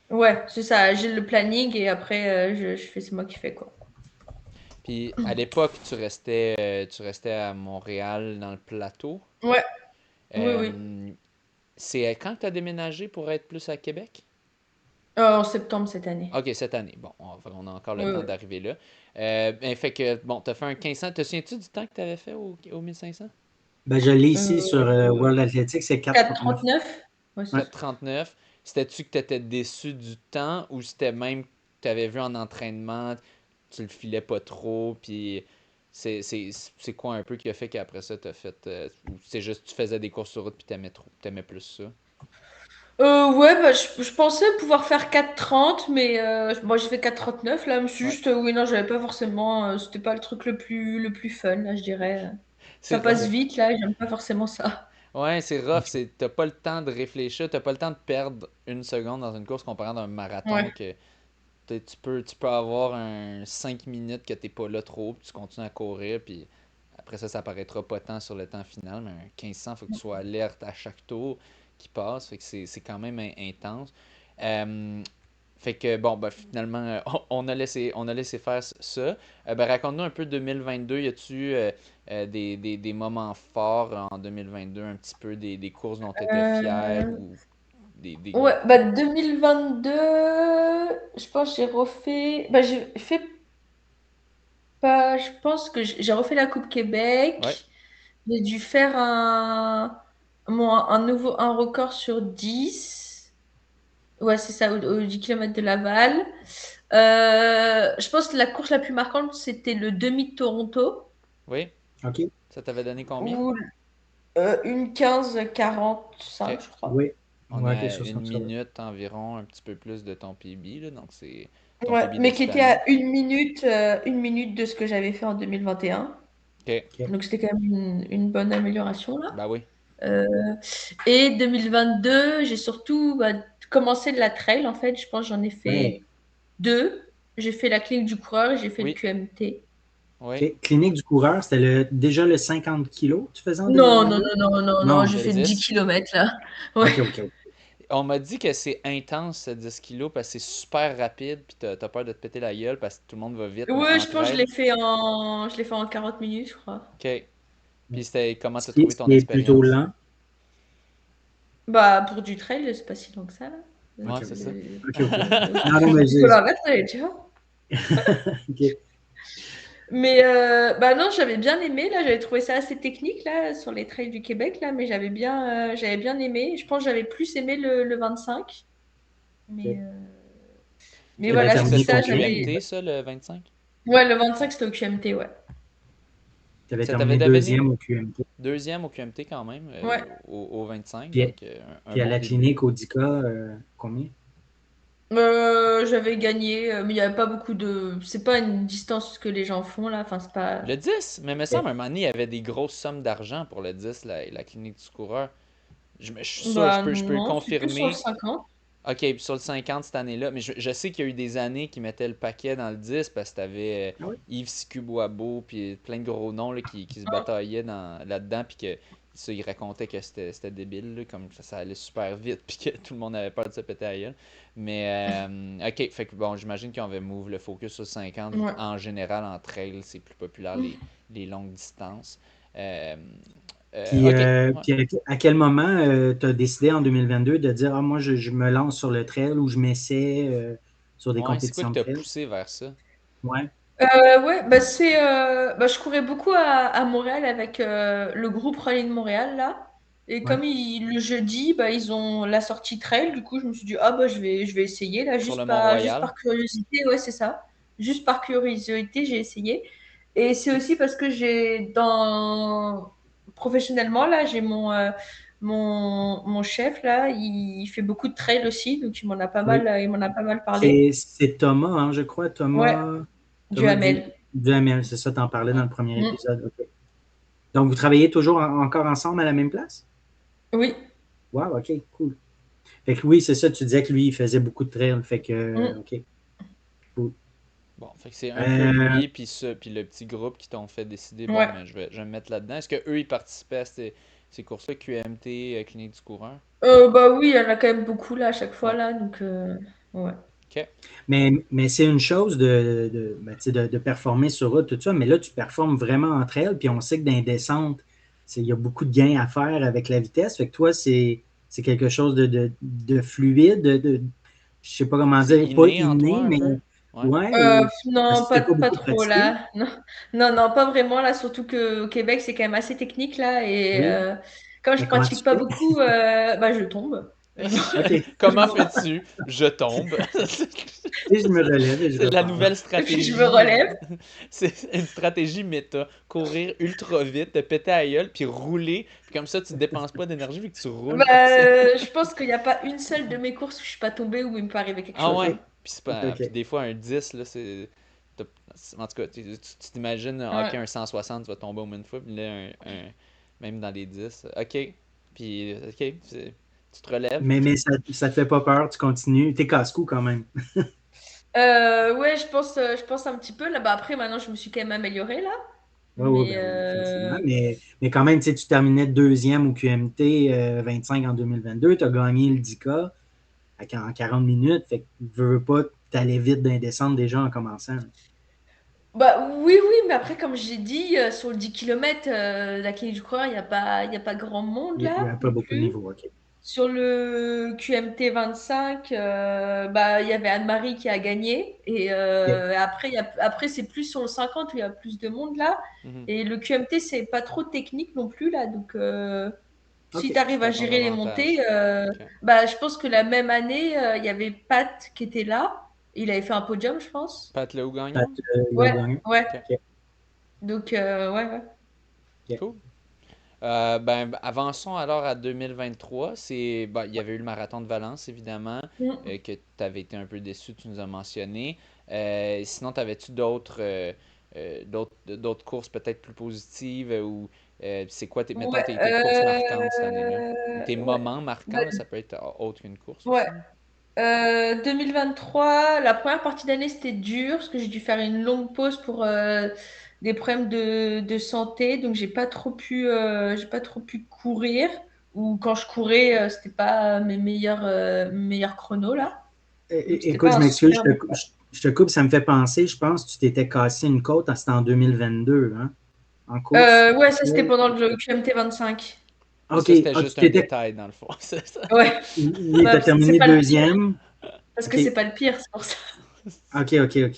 Ouais, c'est ça. J'ai le planning et après, je fais, c'est moi qui fais quoi. Puis, à l'époque, tu restais à Montréal, dans le plateau. Ouais, oui, oui. Euh, c'est quand que tu as déménagé pour être plus à Québec? En septembre cette année. Ok, cette année. Bon, on a encore le Oui, temps oui. d'arriver là. Ben, fait que, bon, t'as fait un 1500. Te souviens-tu du temps que tu avais fait au 1500? Ben, je l'ai ici sur Euh, World Athletic, c'est 4,39. 4,39. Ouais, c'est Ouais. ça. 4,39. C'était-tu que tu étais déçu du temps ou c'était même que tu avais vu en entraînement, tu le filais pas trop, puis c'est quoi un peu qui a fait qu'après ça, t'as fait. Ou c'est juste tu faisais des courses sur route puis t'aimais plus ça? Ouais, bah, je pensais pouvoir faire 4,30, mais moi j'ai fait 4,39 là. Mais c'est Ouais. juste, oui, non, j'avais pas forcément. C'était pas le truc le plus fun, là, je dirais. C'est Ça passe rough. OK. vite, là, et j'aime pas forcément ça. Ouais, c'est rough. OK. T'as pas le temps de réfléchir, t'as pas le temps de perdre une seconde dans une course comparé à un marathon Ouais. que tu peux avoir un 5 minutes que t'es pas là trop, puis tu continues à courir, puis après ça, ça paraîtra pas tant sur le temps final, mais un 1500, faut que tu sois alerte à chaque tour qui passe, fait que c'est quand même intense. Euh, Fait que bon, ben, finalement, on a laissé faire ça. Ben, raconte-nous un peu 2022. Y a-tu des moments forts en 2022, un petit peu des courses dont tu étais fier Euh, ou Ouais, bah 2022, je pense que j'ai refait. Bah, j'ai fait pas. Je pense que j'ai refait la Coupe Ouais, Québec. J'ai dû faire un record sur 10. Ouais, c'est ça, au 10 km de Laval. Je pense que la course la plus marquante, c'était le demi de Toronto, oui. OK. Ça t'avait donné combien? où une 15:45, Ok. je crois. Oui. On est Ouais, quelque à chose une comme ça. minute environ, un petit peu plus de ton PB, là, donc c'est ton Ouais, PB mais qui était à d'Occitanie. une minute de ce que j'avais fait en 2021. Ok, OK. Donc c'était quand même une bonne amélioration là. bah oui, Euh, et 2022, j'ai surtout commencé de la trail en fait. Je pense que j'en ai Ouais. fait deux. J'ai fait la clinique du coureur et j'ai fait le oui, QMT. oui. OK. Clinique du coureur, c'était déjà le 50 kilos que tu faisais en Non, non, 2022? non, non, non, non, Non. j'ai Le fait 10 10. kilomètres là. Ouais. OK, OK, OK. On m'a dit que c'est intense, ce 10 kilos, parce que c'est super rapide, puis t'as peur de te péter la gueule parce que tout le monde va vite, mais Ouais, je entre pense que elles. je l'ai fait en 40 minutes, je crois. Ok. Ouais. Puis c'était comment Ce t'as qui, trouvé ce ton qui est plutôt expérience? lent. Bah, pour du trail, c'est pas si long que ça, là. Ouais, OK, c'est OK. ça. OK, OK. Non, non, mais Il faut l'arrêter, tu vois. OK. Mais bah non, j'avais bien aimé, là, j'avais trouvé ça assez technique, là, sur les trails du Québec, là, mais j'avais bien aimé. Je pense que j'avais plus aimé le 25. OK. Mais, euh, mais Tu C'était avais voilà, c'était c'était terminé c'était au ça, combien? j'avais... QMT, ça, le 25? Ouais, le 25, c'était au QMT, ouais. Tu avais Ça t'avait terminé donné deuxième au QMT. deuxième au QMT quand même, Ouais. au 25, Puis, donc un puis à bon la début. clinique au DICA, combien? J'avais gagné, mais il n'y avait pas beaucoup de... C'est pas une distance que les gens font, là. Enfin, c'est Le pas... 10, mais il me semble OK. un moment donné, il y avait des grosses sommes d'argent pour le 10, la clinique du coureur. Je suis sûr, Bah je peux le non, c'est plus sur le confirmer. 50. Ok, puis sur le 50 cette année-là, mais je sais qu'il y a eu des années qui mettaient le paquet dans le 10 parce que t'avais Ah oui? Yves Sikuboabo puis plein de gros noms là, qui se bataillaient là-dedans puis que ça, ils racontaient que c'était débile, là, comme ça allait super vite puis que tout le monde avait peur de se péter à la gueule. Mais ok, fait que bon, j'imagine qu'on avait move le focus sur 50 vu Ouais. qu'en général en trail c'est plus populaire les longues distances. Euh, Puis, ok, ouais. puis à quel moment tu as décidé en 2022 de dire, ah, moi, je me lance sur le trail ou je m'essaie sur des Ouais, c'est quoi compétitions qui de t'a trail? poussé vers ça? Ouais. Ouais, je courais beaucoup à Montréal avec le groupe Running Montréal là. Et Ouais. comme le jeudi, bah, ils ont la sortie trail, du coup je me suis dit ah bah je vais essayer là, Sur le juste Mont-Royal? par curiosité, ouais c'est ça. Juste par curiosité, j'ai essayé. Et c'est aussi parce que j'ai dans professionnellement là, j'ai mon chef là, il fait beaucoup de trail aussi, donc Oui. il m'en a pas mal parlé. C'est Thomas, hein, je crois, Ouais, Thomas Duhamel. Duhamel, c'est ça, t'en parlais dans Ouais. le premier Mm. épisode. OK. Donc, vous travaillez toujours encore ensemble à la même place? Oui. Wow, OK, cool. Fait que oui, c'est ça, tu disais que lui, il faisait beaucoup de trail. Fait que, Mm. OK, cool. Bon, fait que c'est un peu Euh, lui, puis ça, puis le petit groupe qui t'ont fait décider, bon, Ouais. ben, je vais me mettre là-dedans. Est-ce que eux ils participaient à ces courses-là, QMT, Clinique du coureur? Bah oui, il y en a quand même beaucoup là à chaque fois Ouais. là, donc ouais. Ok. mais c'est une chose ben, tu sais, de performer sur route, tout ça, mais là, tu performes vraiment entre elles, puis on sait que dans les descentes, il y a beaucoup de gains à faire avec la vitesse. Fait que toi, c'est quelque chose de fluide, je sais pas comment C'est dire, pas inné en toi inné, un mais peu? Ouais. ouais, ou parce Non, que tu n'as pas pas beaucoup trop pratiqué. là. Non, non, non, pas vraiment là, surtout que au Québec c'est quand même assez technique là et Oui, quand je mais comment tu pratique pas fais? beaucoup, bah je tombe. OK. Comment fais-tu? Je tombe. Et je me relève et je C'est la repars. nouvelle Et puis je me stratégie. relève. C'est une stratégie méta. Courir ultra vite, te péter à la gueule, puis rouler. Puis comme ça, tu dépenses pas d'énergie vu que tu roules comme ça. Je pense qu'il n'y a pas une seule de mes courses où je suis pas tombée où il me peut arriver quelque Ah chose, ouais. hein. OK. Puis, OK, puis OK. des fois, un 10 là, t'as- En tout cas, tu t'imagines, ok, Ouais. un 160 tu vas tomber au moins une fois. Puis là, même dans les 10. Ok. Puis, ok, tu te relèves. Mais ça te fait pas peur, tu continues. T'es casse-cou quand même. Ouais, je pense un petit peu là. Bah après, maintenant, je me suis quand même améliorée là. Oui, oui, Mais ben oui, effectivement. Mais quand même, tu sais, tu terminais deuxième au QMT 25 en 2022. Tu as gagné le 10K en 40 minutes. Fait que veux pas, t'allais vite dans les descentes déjà en commençant. bah oui, oui, mais après, comme j'ai dit, sur le 10 km, la clinique du coureur, il y a pas grand monde Il n'y là a pas non beaucoup de plus. niveaux. OK. Sur le QMT 25, bah, il y avait Anne-Marie qui a gagné. Et après, après c'est plus sur le 50 où il y a plus de monde là. Mhm. Et le QMT, c'est pas trop technique non plus là. Donc, si OK. tu arrives C'est à à ton gérer les avantage. montées, Ok. bah, je pense que la même année, il y avait Pat qui était là. Il avait fait un podium, je pense. Pat Léo Pat, Gagnon? Léo Ouais, Gagnon. ouais. OK. Donc, ouais, ouais. OK. Cool. Ben, avançons alors à 2023. Ben, il y avait eu le marathon de Valence, évidemment, Mm. que tu avais été un peu déçu, tu nous as mentionné. Sinon, t'avais-tu d'autres courses peut-être plus positives ou c'est quoi, mettons, Ouais, tes courses marquantes cette année-là? Ou tes ouais. moments Bah, marquants, là, ça peut être autre qu'une course ouais. aussi. 2023, la première partie d'année, c'était dur parce que j'ai dû faire une longue pause pour des problèmes de santé. Donc, j'ai pas trop pu courir. Ou quand je courais, c'était pas mes meilleurs chronos là. Donc, c'était Écoute, pas je un m'excuse, super bon. je te coupe, ça me fait penser, je pense que tu t'étais cassé une côte, c'était en 2022, hein, en course. Ouais, ça, c'était pendant le QMT 25. Mais OK, ça, c'était tu juste un t'étais. détail, dans le fond. C'est ça. Ouais, Oui, tu bah, as parce que c'est terminé pas le pire. deuxième. Parce que OK, c'est pas le pire, c'est pour ça. OK, OK, OK.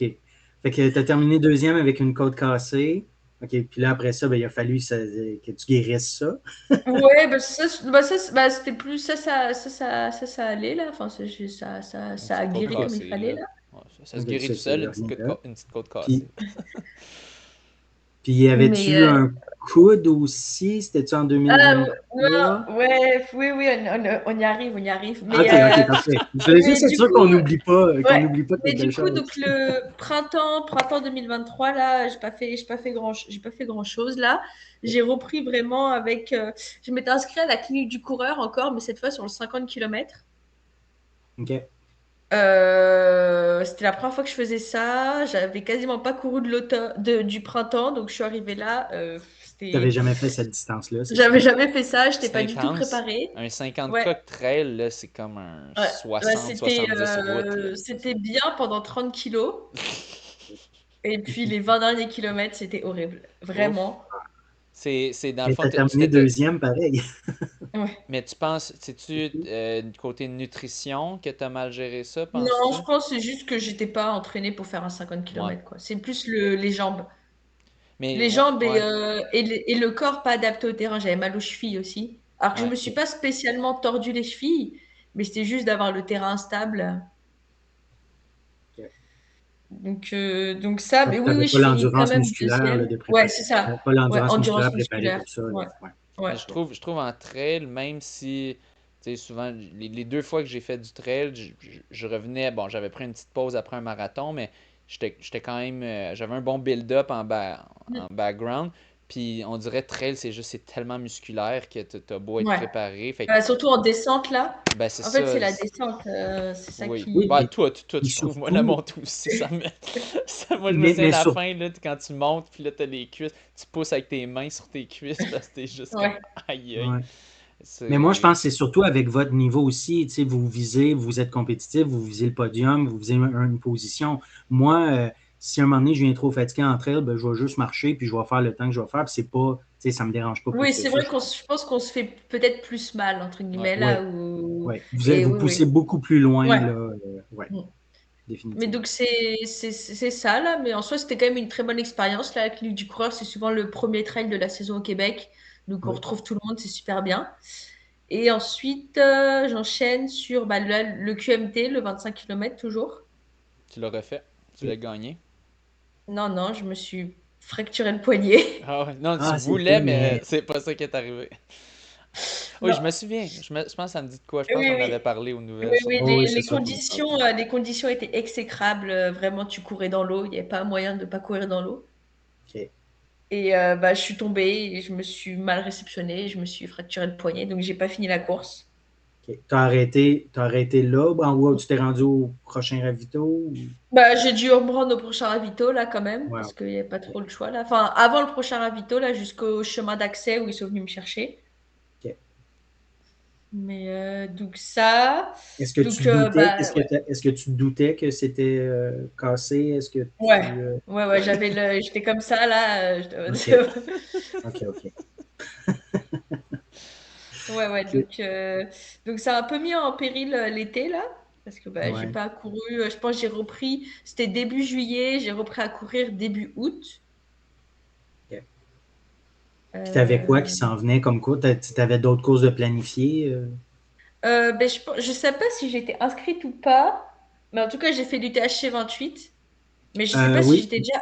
Fait que tu as terminé deuxième avec une côte cassée. OK, puis là, après ça, ben, il a fallu que tu guérisses ça. Ouais, bah, c'était plus ça allait là. Enfin, Une ça a petite côte guéri comme il cassée, fallait là. là. Ouais, ça se OK, guérit ça, tout c'est seul, rien là. une petite côte Puis, cassée. puis y Mais avait-tu un coude aussi? C'était-tu en ah, 2023? non, ouais, oui, oui, on y arrive, on y arrive. OK, OK, parfait. Je voulais Mais juste être du sûr coup, qu'on ouais, n'oublie pas mais quelque du coup, chose. donc le printemps 2023 là, j'ai pas fait grand-chose là. J'ai repris vraiment avec, je m'étais inscrite à la clinique du coureur encore, mais cette fois sur le 50 km. OK. C'était la première fois que je faisais ça. J'avais quasiment pas couru du printemps, donc je suis arrivée là. Tu n'avais jamais fait cette distance-là, c'est ça? J'avais jamais fait ça. J'étais pas du tout 50, préparée. un 50 Ouais, coq trail, là, c'est comme un ouais, ouais, 60-70 routes, là. c'était bien pendant 30 kilos. Et puis les 20 derniers kilomètres, c'était horrible. Ouf. Vraiment. C'est dans le Mais fond, tu as terminé deuxième, pareil. Ouais. mais tu penses, c'est-tu du côté nutrition que tu as mal géré ça, Non, penses-tu? je pense que c'est juste que j'étais pas entraînée pour faire un 50 Ouais. km, quoi. C'est plus les jambes. Mais, Les jambes ouais. et le corps pas adapté au terrain. J'avais mal aux chevilles aussi. Alors que je Ouais. me suis pas spécialement tordu les chevilles, mais c'était juste d'avoir le terrain instable. Donc ça, Donc, mais tu oui, n'avais oui, pas je finis quand l'endurance même musculaire là, deuxième. de Ouais, préparer. c'est Tu ça. n'avais pas Ouais, l'endurance musculaire endurance préparée musculaire. pour ça. Là. Ouais, Ouais. ouais. Mais je trouve en trail, même si, tu sais, souvent, les deux fois que j'ai fait du trail, je revenais, bon, j'avais pris une petite pause après un marathon, mais j'étais quand même, j'avais un bon build-up en background. Puis on dirait trail, c'est tellement musculaire que t'as beau être Ouais. préparé. Fait que, Surtout en descente, là. ben c'est En fait, c'est ça. la descente. C'est ça Oui. Oui, Ben, qui. toi, puis je trouve. Moi, la surtout, montée aussi, moi, je me souviens mais de la sur- fin, là, quand tu montes, puis là, t'as les cuisses. Tu pousses avec tes mains sur tes cuisses parce que t'es juste comme Ouais. aïe aïe. ouais. Mais moi, je C'est. pense que c'est surtout avec votre niveau aussi. Tu sais, vous visez, vous êtes compétitif, vous visez le podium, vous visez une position. Moi, si à un moment donné, je viens trop fatigué en trail, ben, je vais juste marcher, puis je vais faire le temps que je vais faire, puis c'est pas, tu sais, ça me dérange pas plus Oui, que c'est ça, vrai je pense. je pense qu'on se fait peut-être plus mal, entre Ouais. guillemets, Oui, là où. oui. Et Vous oui, poussez oui. beaucoup plus loin, Ouais. là. Ouais, Mm. Mais définitivement. donc, c'est ça, là. Mais en soi, c'était quand même une très bonne expérience. Là, la clinique du coureur, c'est souvent le premier trail de la saison au Québec. Donc, on Oui. retrouve tout le monde, c'est super bien. Et ensuite, j'enchaîne sur bah, le QMT, le 25 km toujours. Tu l'as refait. Tu l'as OK. gagné. Non, non, je me suis fracturé le poignet. Ah ouais. Non, tu Ah, c'est voulais, ça, mais mais c'est pas ça qui est arrivé. Oui, je Non, me souviens. Je pense que ça me dit de quoi. Je pense oui, qu'on oui. avait parlé aux Oui, nouvelles oui, sûrement. oh, oui, c'est les ça qu'on a parlé. conditions étaient exécrables. Vraiment, tu courais dans l'eau. Il n'y avait pas moyen de ne pas courir dans l'eau. OK. Et bah, je suis tombée et je me suis mal réceptionnée. Je me suis fracturé le poignet. Donc, j'ai pas fini la course. OK. T'as arrêté là, en haut, tu t'es rendu au prochain ravito? Bah, j'ai dû me rendre au prochain ravito, là, quand même. Ouais, Parce qu'il n'y avait pas OK. trop le choix, là. Enfin, avant le prochain ravito, là, jusqu'au chemin d'accès où ils sont venus me chercher. OK. Mais donc, ça. Est-ce que tu Donc, doutais, bah, ouais. est-ce que tu doutais que c'était cassé? Est-ce que Ouais. tu. Ouais, ouais, j'étais comme ça, là. OK. OK, OK. Ouais. Ok. Donc ça a un peu mis en péril l'été, là. Parce que bah, j'ai Ouais. pas couru. Je pense que j'ai repris. C'était début juillet. J'ai repris à courir début août. Ok. Puis t'avais quoi qui Euh, s'en venait comme cours? T'avais d'autres courses de planifier? ben, je sais pas si j'étais inscrite ou pas. Mais en tout cas, j'ai fait du THC 28. Mais je sais pas si Oui, j'étais déjà.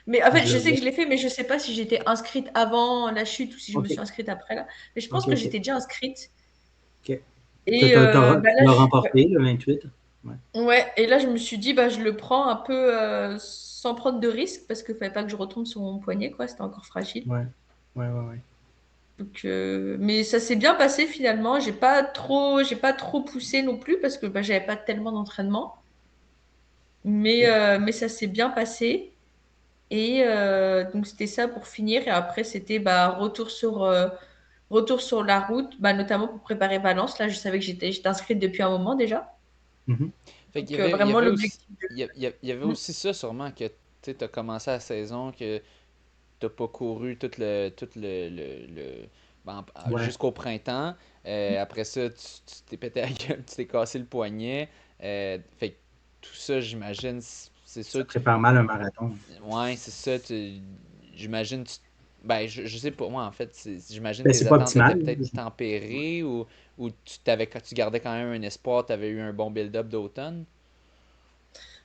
Mais en fait, je je le sais que vois. je l'ai fait, mais je sais pas si j'étais inscrite avant la chute ou si je me OK. suis inscrite après là. Mais je pense OK, que OK. j'étais déjà inscrite. OK. Tu Et bah là, l'as remporté, le 28. Ouais. ouais, et là, je me suis dit, bah, je le prends un peu sans prendre de risque parce qu'il fallait pas que je retombe sur mon poignet, quoi. C'était encore fragile. Ouais. Ouais, ouais, ouais. Donc, mais ça s'est bien passé finalement. J'ai pas trop poussé non plus parce que bah, j'avais pas tellement d'entraînement. OK. Mais ça s'est bien passé. Et donc, c'était ça pour finir. Et après, c'était bah, retour sur la route, bah, notamment pour préparer Valence. Là, je savais que j'étais inscrite depuis un moment déjà. Mhm. Fait qu'il Donc, y avait, il y vraiment, avait aussi, l'objectif. il y avait aussi ça sûrement que tu as commencé la saison, que t'as pas couru ben, Ouais. jusqu'au printemps. Après ça, tu t'es pété la gueule, tu t'es cassé le poignet. Fait que tout ça, j'imagine, c'est Ça sûr. prépare mal un marathon. Ouais, c'est ça. J'imagine, je sais pas, moi, en fait, j'imagine Ben, tes c'est pas attentes étaient optimal. peut-être tempérées ou tu gardais quand même un espoir, tu avais eu un bon build-up d'automne.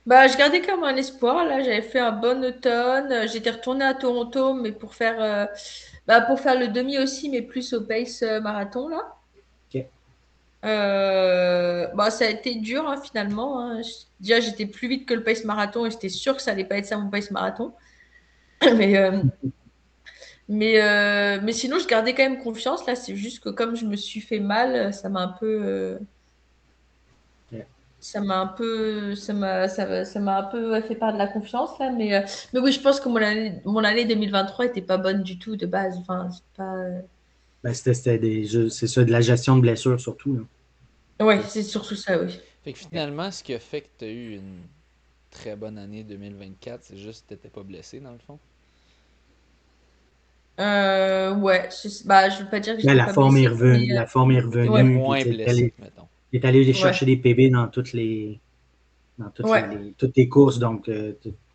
Bah, je gardais quand même un espoir. Là, j'avais fait un bon automne. J'étais retournée à Toronto, mais pour faire le demi aussi, mais plus au pace marathon, là. OK. Bah, ça a été dur, hein, finalement. Hein. Déjà, j'étais plus vite que le pace marathon et j'étais sûre que ça allait pas être ça mon pace marathon. Mais, mais sinon, je gardais quand même confiance. Là, c'est juste que comme je me suis fait mal, OK. ça m'a un peu fait perdre la confiance là. Mais oui, je pense que mon année 2023 était pas bonne du tout de base. Enfin, c'est pas. Ben, c'est ça, de la gestion de blessures surtout, là. Ouais, c'est surtout ça, oui. Fait que OK. finalement, ce qui a fait que tu as eu une très bonne année 2024, c'est juste que tu n'étais pas blessé, dans le fond. Ouais, bah, je veux pas dire que Ben, j'étais pas blessée, mais la forme est T'étais revenue, puis moins blessé, mettons. t'es allé les ouais, chercher des PB dans ouais, toutes les courses, donc tu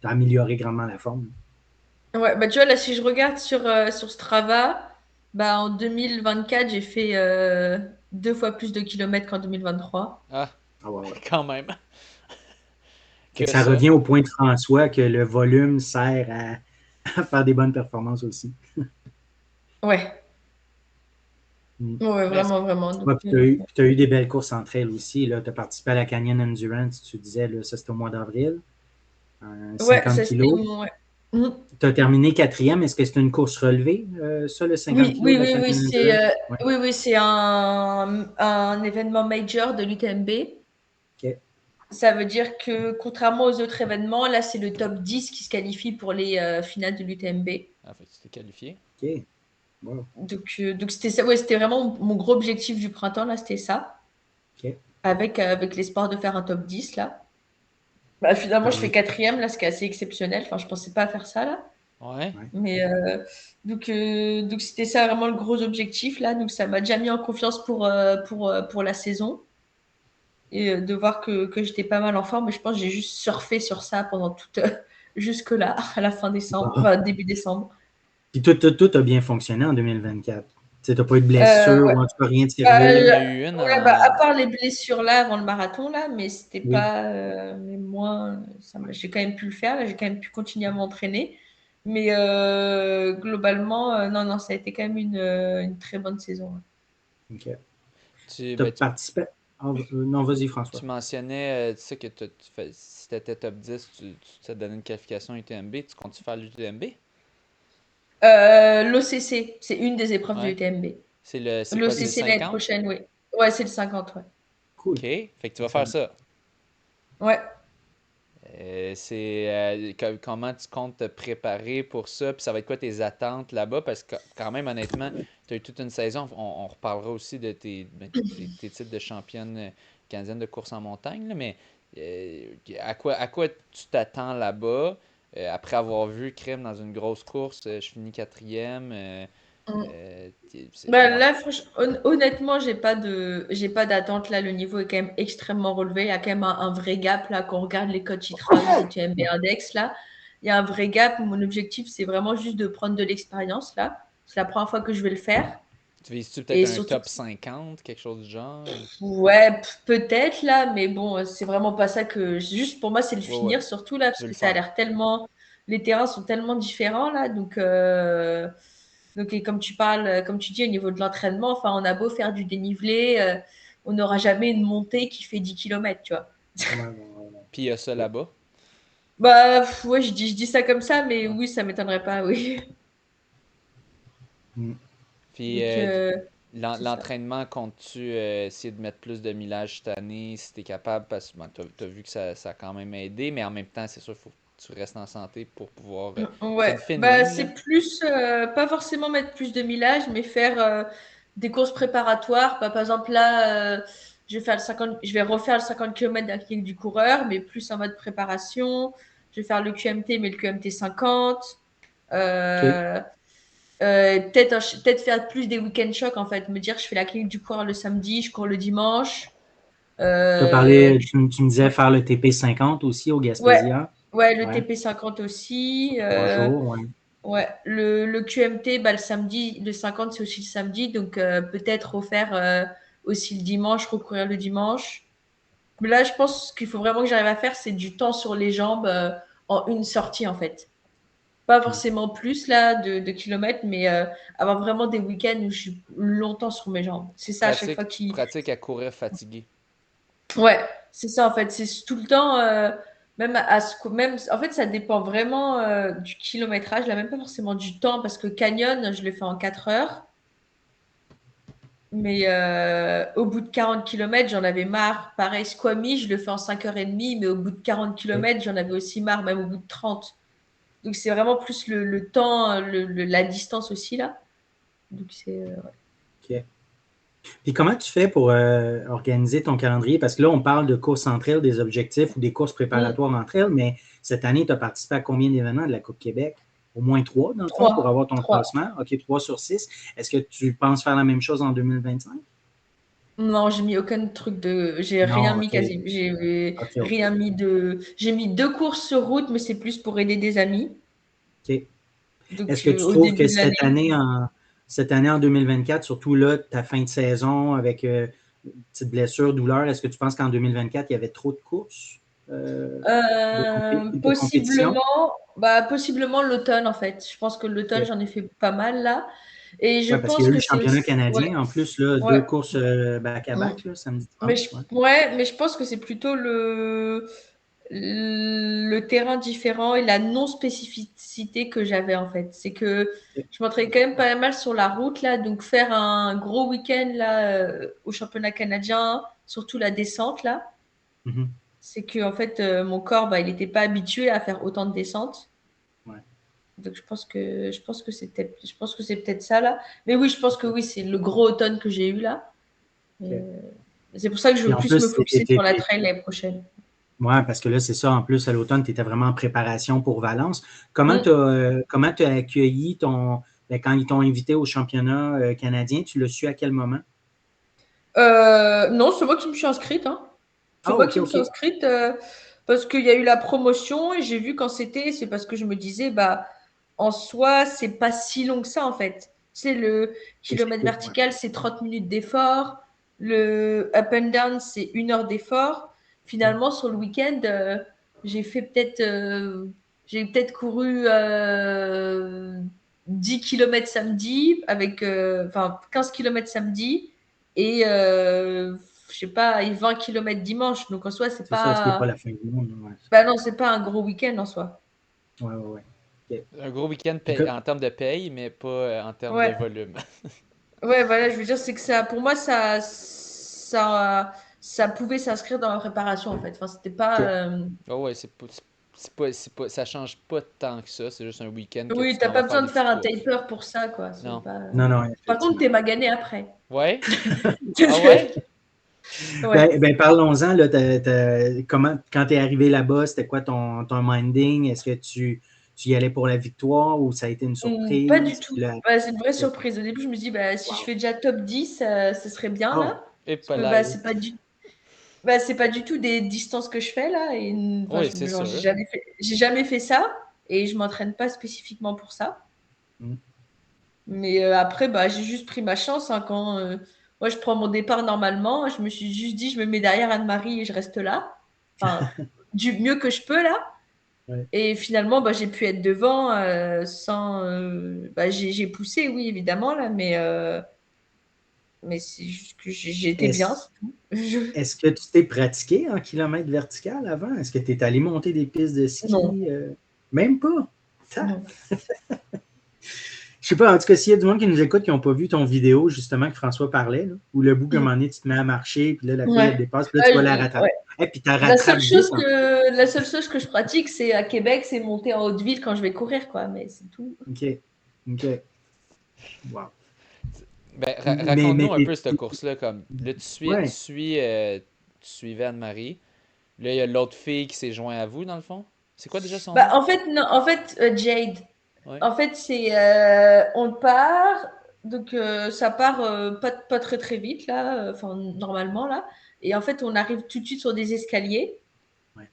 as amélioré grandement la forme. ouais. Bah, tu vois, là, si je regarde sur Strava, bah, en 2024 j'ai fait 2 fois plus de kilomètres qu'en 2023. Ah, Ah ouais, ouais. quand même. Fait que Que ça ça. revient au point de François que le volume sert à faire des bonnes performances aussi. Ouais, Mm. ouais, Mais est-ce vraiment, vraiment. Donc, Ouais, puis tu as eu des belles courses entre elles aussi. Tu as participé à la Canyon Endurance, tu disais, là, ça c'était au mois d'avril, ouais, 50 ça c'était kilos. mon. Ouais. Mm. Tu as terminé quatrième. Est-ce que c'est une course relevée, ça, le 50 Oui, kilos oui, de la oui, Canyon Endurance? Oui. oui, c'est un événement major de l'UTMB. OK. Ça veut dire que contrairement aux autres événements, là, c'est le top 10 qui se qualifie pour les finales de l'UTMB. Ah, fait que tu t'es qualifié. OK. Wow. Donc c'était ça, ouais, c'était vraiment mon gros objectif du printemps, là, c'était ça, OK. avec l'espoir de faire un top 10 là. Bah, finalement, je fais Parmi. quatrième, là, ce qui est assez exceptionnel. Enfin, je pensais pas à faire ça, là. Ouais. Ouais. Mais donc c'était ça vraiment le gros objectif, là. Donc ça m'a déjà mis en confiance pour la saison. Et de voir que j'étais pas mal en forme. Mais je pense que j'ai juste surfé sur ça pendant jusque-là, à la fin décembre, Bon. enfin début décembre. Puis tout a bien fonctionné en 2024. Tu n'as pas eu de blessure Ouais. ou en tout cas rien de Bah, Il y en sérieux. a eu une ouais, bah, à part les blessures là avant le marathon là, mais c'était Oui. pas, mais moi, j'ai quand même pu le faire. Là, j'ai quand même pu continuer à m'entraîner. Mais globalement, non, non, ça a été quand même une très bonne saison. OK. Tu, Tu as ben, tu, participé. Ah, non, vas-y, François. tu mentionnais tu sais que si tu étais top 10, ça te donnait une qualification UTMB. Tu comptes faire l'UTMB? L'OCC, c'est une des épreuves de Ouais. l'UTMB. C'est quoi, c'est le L'OCC l'année 50? prochaine, oui. Ouais, c'est le 50, ouais. OK. Cool. Fait que tu vas faire Excellent. ça. Ouais. Comment tu comptes te préparer pour ça? Puis ça va être quoi tes attentes là-bas? Parce que quand même, honnêtement, tu as eu toute une saison. On reparlera aussi de tes titres de championne canadienne de course en montagne, là, mais à quoi tu t'attends là-bas? Après avoir vu Crème dans une grosse course, je finis quatrième. Mm. C'est Bah, ouais. là, honnêtement, j'ai pas d'attente. Là, le niveau est quand même extrêmement relevé. Il y a quand même un vrai gap là. Quand on regarde les coachs Itravis et TMB Index, là, il y a un vrai gap. Mon objectif, c'est vraiment juste de prendre de l'expérience là. C'est la première fois que je vais le faire. Tu vises-tu peut-être Et un surtout, top 50, quelque chose du genre? ouais, peut-être là, mais bon, c'est vraiment pas ça que. Juste pour moi, c'est le Ouais, ouais. finir surtout là, Tu parce veux que le ça a faire. l'air tellement. Les terrains sont tellement différents là, donc et comme tu parles, comme tu dis au niveau de l'entraînement, enfin, on a beau faire du dénivelé, on n'aura jamais une montée qui fait 10 kilomètres, tu vois. Ouais, ouais, Puis il y a ça ouais. là-bas. Bah ouais, je dis ça comme ça, mais Ouais. oui, ça m'étonnerait pas, oui. Mm. Puis Donc c'est ça. l'entraînement, comptes-tu essayer de mettre plus de millage cette année si tu es capable? Parce que tu as vu que ça a quand même aidé, mais en même temps, c'est sûr, il faut que tu restes en santé pour pouvoir. C'est Ouais, une fine bah ligne, là. c'est plus pas forcément mettre plus de millage, mais faire des courses préparatoires. Bah, par exemple là, je vais refaire le 50 km d'athlète du coureur, mais plus en mode préparation. Je vais faire le QMT, mais le QMT 50. OK. Euh, peut-être faire plus des week-end shocks en fait. Me dire, je fais la clinique du coureur le samedi, je cours le dimanche. Tu as Euh, parlé, tu me disais ouais, faire le TP50 aussi au ouais, Gaspésia. ouais, le Ouais. TP 50 aussi. 3 jours, ouais. Ouais, le QMT, bah, le samedi, le 50, c'est aussi le samedi, donc peut-être refaire aussi le dimanche, recourir le dimanche. Mais là, je pense qu'il faut vraiment que j'arrive à faire, c'est du temps sur les jambes en une sortie, en fait. Pas OK. forcément plus, là, de kilomètres, mais avoir vraiment des week-ends où je suis longtemps sur mes jambes. C'est ça, à chaque fois Tu pratiques à courir fatigué. Ouais, c'est ça, en fait. C'est tout le temps, même, en fait, ça dépend vraiment du kilométrage, là, même pas forcément du temps, parce que Canyon, je le fais en 4 heures. Mais au bout de 40 kilomètres, j'en avais marre. Pareil, Squamish, je le fais en 5h30, mais au bout de 40 OK. kilomètres, j'en avais aussi marre, même au bout de 30. Donc, c'est vraiment plus le temps, la distance aussi, là. Donc, OK. Puis comment tu fais pour organiser ton calendrier? Parce que là, on parle de courses entre elles, des objectifs ou des courses Mm, préparatoires entre elles, mais cette année, tu as participé à combien d'événements de la Coupe Québec? Au moins 3, dans le fond, pour 3. avoir ton 3. classement. OK, 3 sur 6. Est-ce que tu penses faire la même chose en 2025? Non, j'ai mis aucun truc de. J'ai rien Non, mis OK. quasi. J'ai OK, OK. rien mis de. J'ai mis 2 courses sur route, mais c'est plus pour aider des amis. OK. Est-ce Donc, que tu au trouves que début de l'année. cette année en 2024, surtout là, ta fin de saison avec petite blessure, douleur, est-ce que tu penses qu'en 2024, il y avait trop de courses de compétition? Possiblement l'automne, en fait. Je pense que l'automne, OK. j'en ai fait pas mal là. Et je Ouais, parce qu'il y pense a eu que le c'est championnat aussi. Ouais, canadien. En plus, là, ouais. 2 courses Mm. back-à-back, là, samedi Mais dimanche. je, Ouais. ouais, mais je pense que c'est plutôt le terrain différent et la non-spécificité que j'avais en fait. C'est que OK. je m'entraînais quand même pas mal sur la route là, donc faire un gros week-end là au championnat canadien, surtout la descente là, Mhm. c'est que en fait mon corps bah, il n'était pas habitué à faire autant de descentes. Ouais. Donc je pense que c'est peut-être ça là. Mais oui, je pense que OK. oui, c'est le gros automne que j'ai eu là. Et, OK. c'est pour ça que je Puis veux en plus me plus, focuser sur la trail l'année prochaine. ouais, parce que là, c'est ça. En plus, à l'automne, tu étais vraiment en préparation pour Valence. Mm. Comment tu as accueilli quand ils t'ont invité au championnat canadien? Tu l'as su à quel moment? Non, c'est moi qui me suis inscrite, hein. C'est Ah, moi OK, qui me suis OK. inscrite parce qu'il y a eu la promotion et j'ai vu quand c'était. C'est parce que je me disais, bah, en soi, c'est pas si long que ça, en fait. C'est le C'est kilomètre cool, ouais. vertical, c'est 30 minutes d'effort. Le up and down, c'est 1 heure d'effort. Mm. Finalement, sur le week-end, j'ai fait peut-être, j'ai peut-être couru 10 kilomètres samedi, enfin 15 kilomètres samedi et je sais pas, 20 kilomètres dimanche. Donc en soi, c'est C'est ça, ce qui n'est pas pas. la fin du monde. Ouais, Bah non, c'est pas un gros week-end en soi. ouais, ouais. Ouais. OK. Un gros week-end Puis que- en termes de paye, mais pas en termes de Ouais, volume. ouais, voilà, je veux dire, c'est que ça, pour moi, ça pouvait s'inscrire dans la préparation en fait. Enfin, c'était pas. OK. Oh ouais, c'est pas, ça change pas tant que ça. C'est juste un week-end que Oui, tu t'as t'en pas vas faire besoin de des faire petites un courses. taper pour ça, quoi. C'est Non. pas. Non, non, Par contre, effectivement. t'es magané après. Ouais? Ah ouais? Ouais. Parlons-en, là, quand tu es arrivé là-bas, c'était quoi ton minding? Est-ce que tu y allais pour la victoire ou ça a été une Pas du surprise? tout. Bah, c'est une vraie surprise. Au début, je me dis, bah, si je Wow. fais déjà top 10, ce serait bien Oh, là. Et Parce pas que bah, live. c'est pas du tout des distances que je fais là. Et, enfin, Oui, c'est genre, sûr. j'ai jamais fait ça et je m'entraîne pas spécifiquement pour ça. mm. Mais après, bah, j'ai juste pris ma chance hein, quand moi je prends mon départ normalement. Je me suis juste dit, je me mets derrière Anne-Marie et je reste là. Enfin, du mieux que je peux là. Ouais. Et finalement, bah, j'ai pu être devant sans. Bah, j'ai poussé, oui, évidemment, là, mais c'est juste que j'ai été bien, Est-ce, c'est tout. Je- est-ce que tu t'es pratiqué en kilomètre vertical avant? Est-ce que tu es allé monter des pistes de Non, ski? Même pas. Ça, non. je sais pas, en tout cas, s'il y a du monde qui nous écoute qui n'ont pas vu ton vidéo, justement, que François parlait, là, où le bout qu'à un Mm. moment donné, tu te mets à marcher, puis là, la fille, elle Ouais. te dépasse, puis là, tu vas la rattraper. Ouais. Et puis, tu la rattrapes vite. La seule chose que je pratique, c'est à Québec, c'est monter en haute ville quand je vais courir, quoi. Mais c'est tout. OK. OK. Wow. Ben, Mais raconte-nous un peu cette course-là. Comme, là, ouais. tu suivais Anne-Marie. Là, il y a l'autre fille qui s'est joint à vous, dans le fond. C'est quoi déjà son Bah, nom? en fait, non, en fait, Jade. Ouais. En fait, c'est on part, donc ça part pas très très vite là, enfin normalement là, et en fait on arrive tout de suite sur des escaliers Ouais.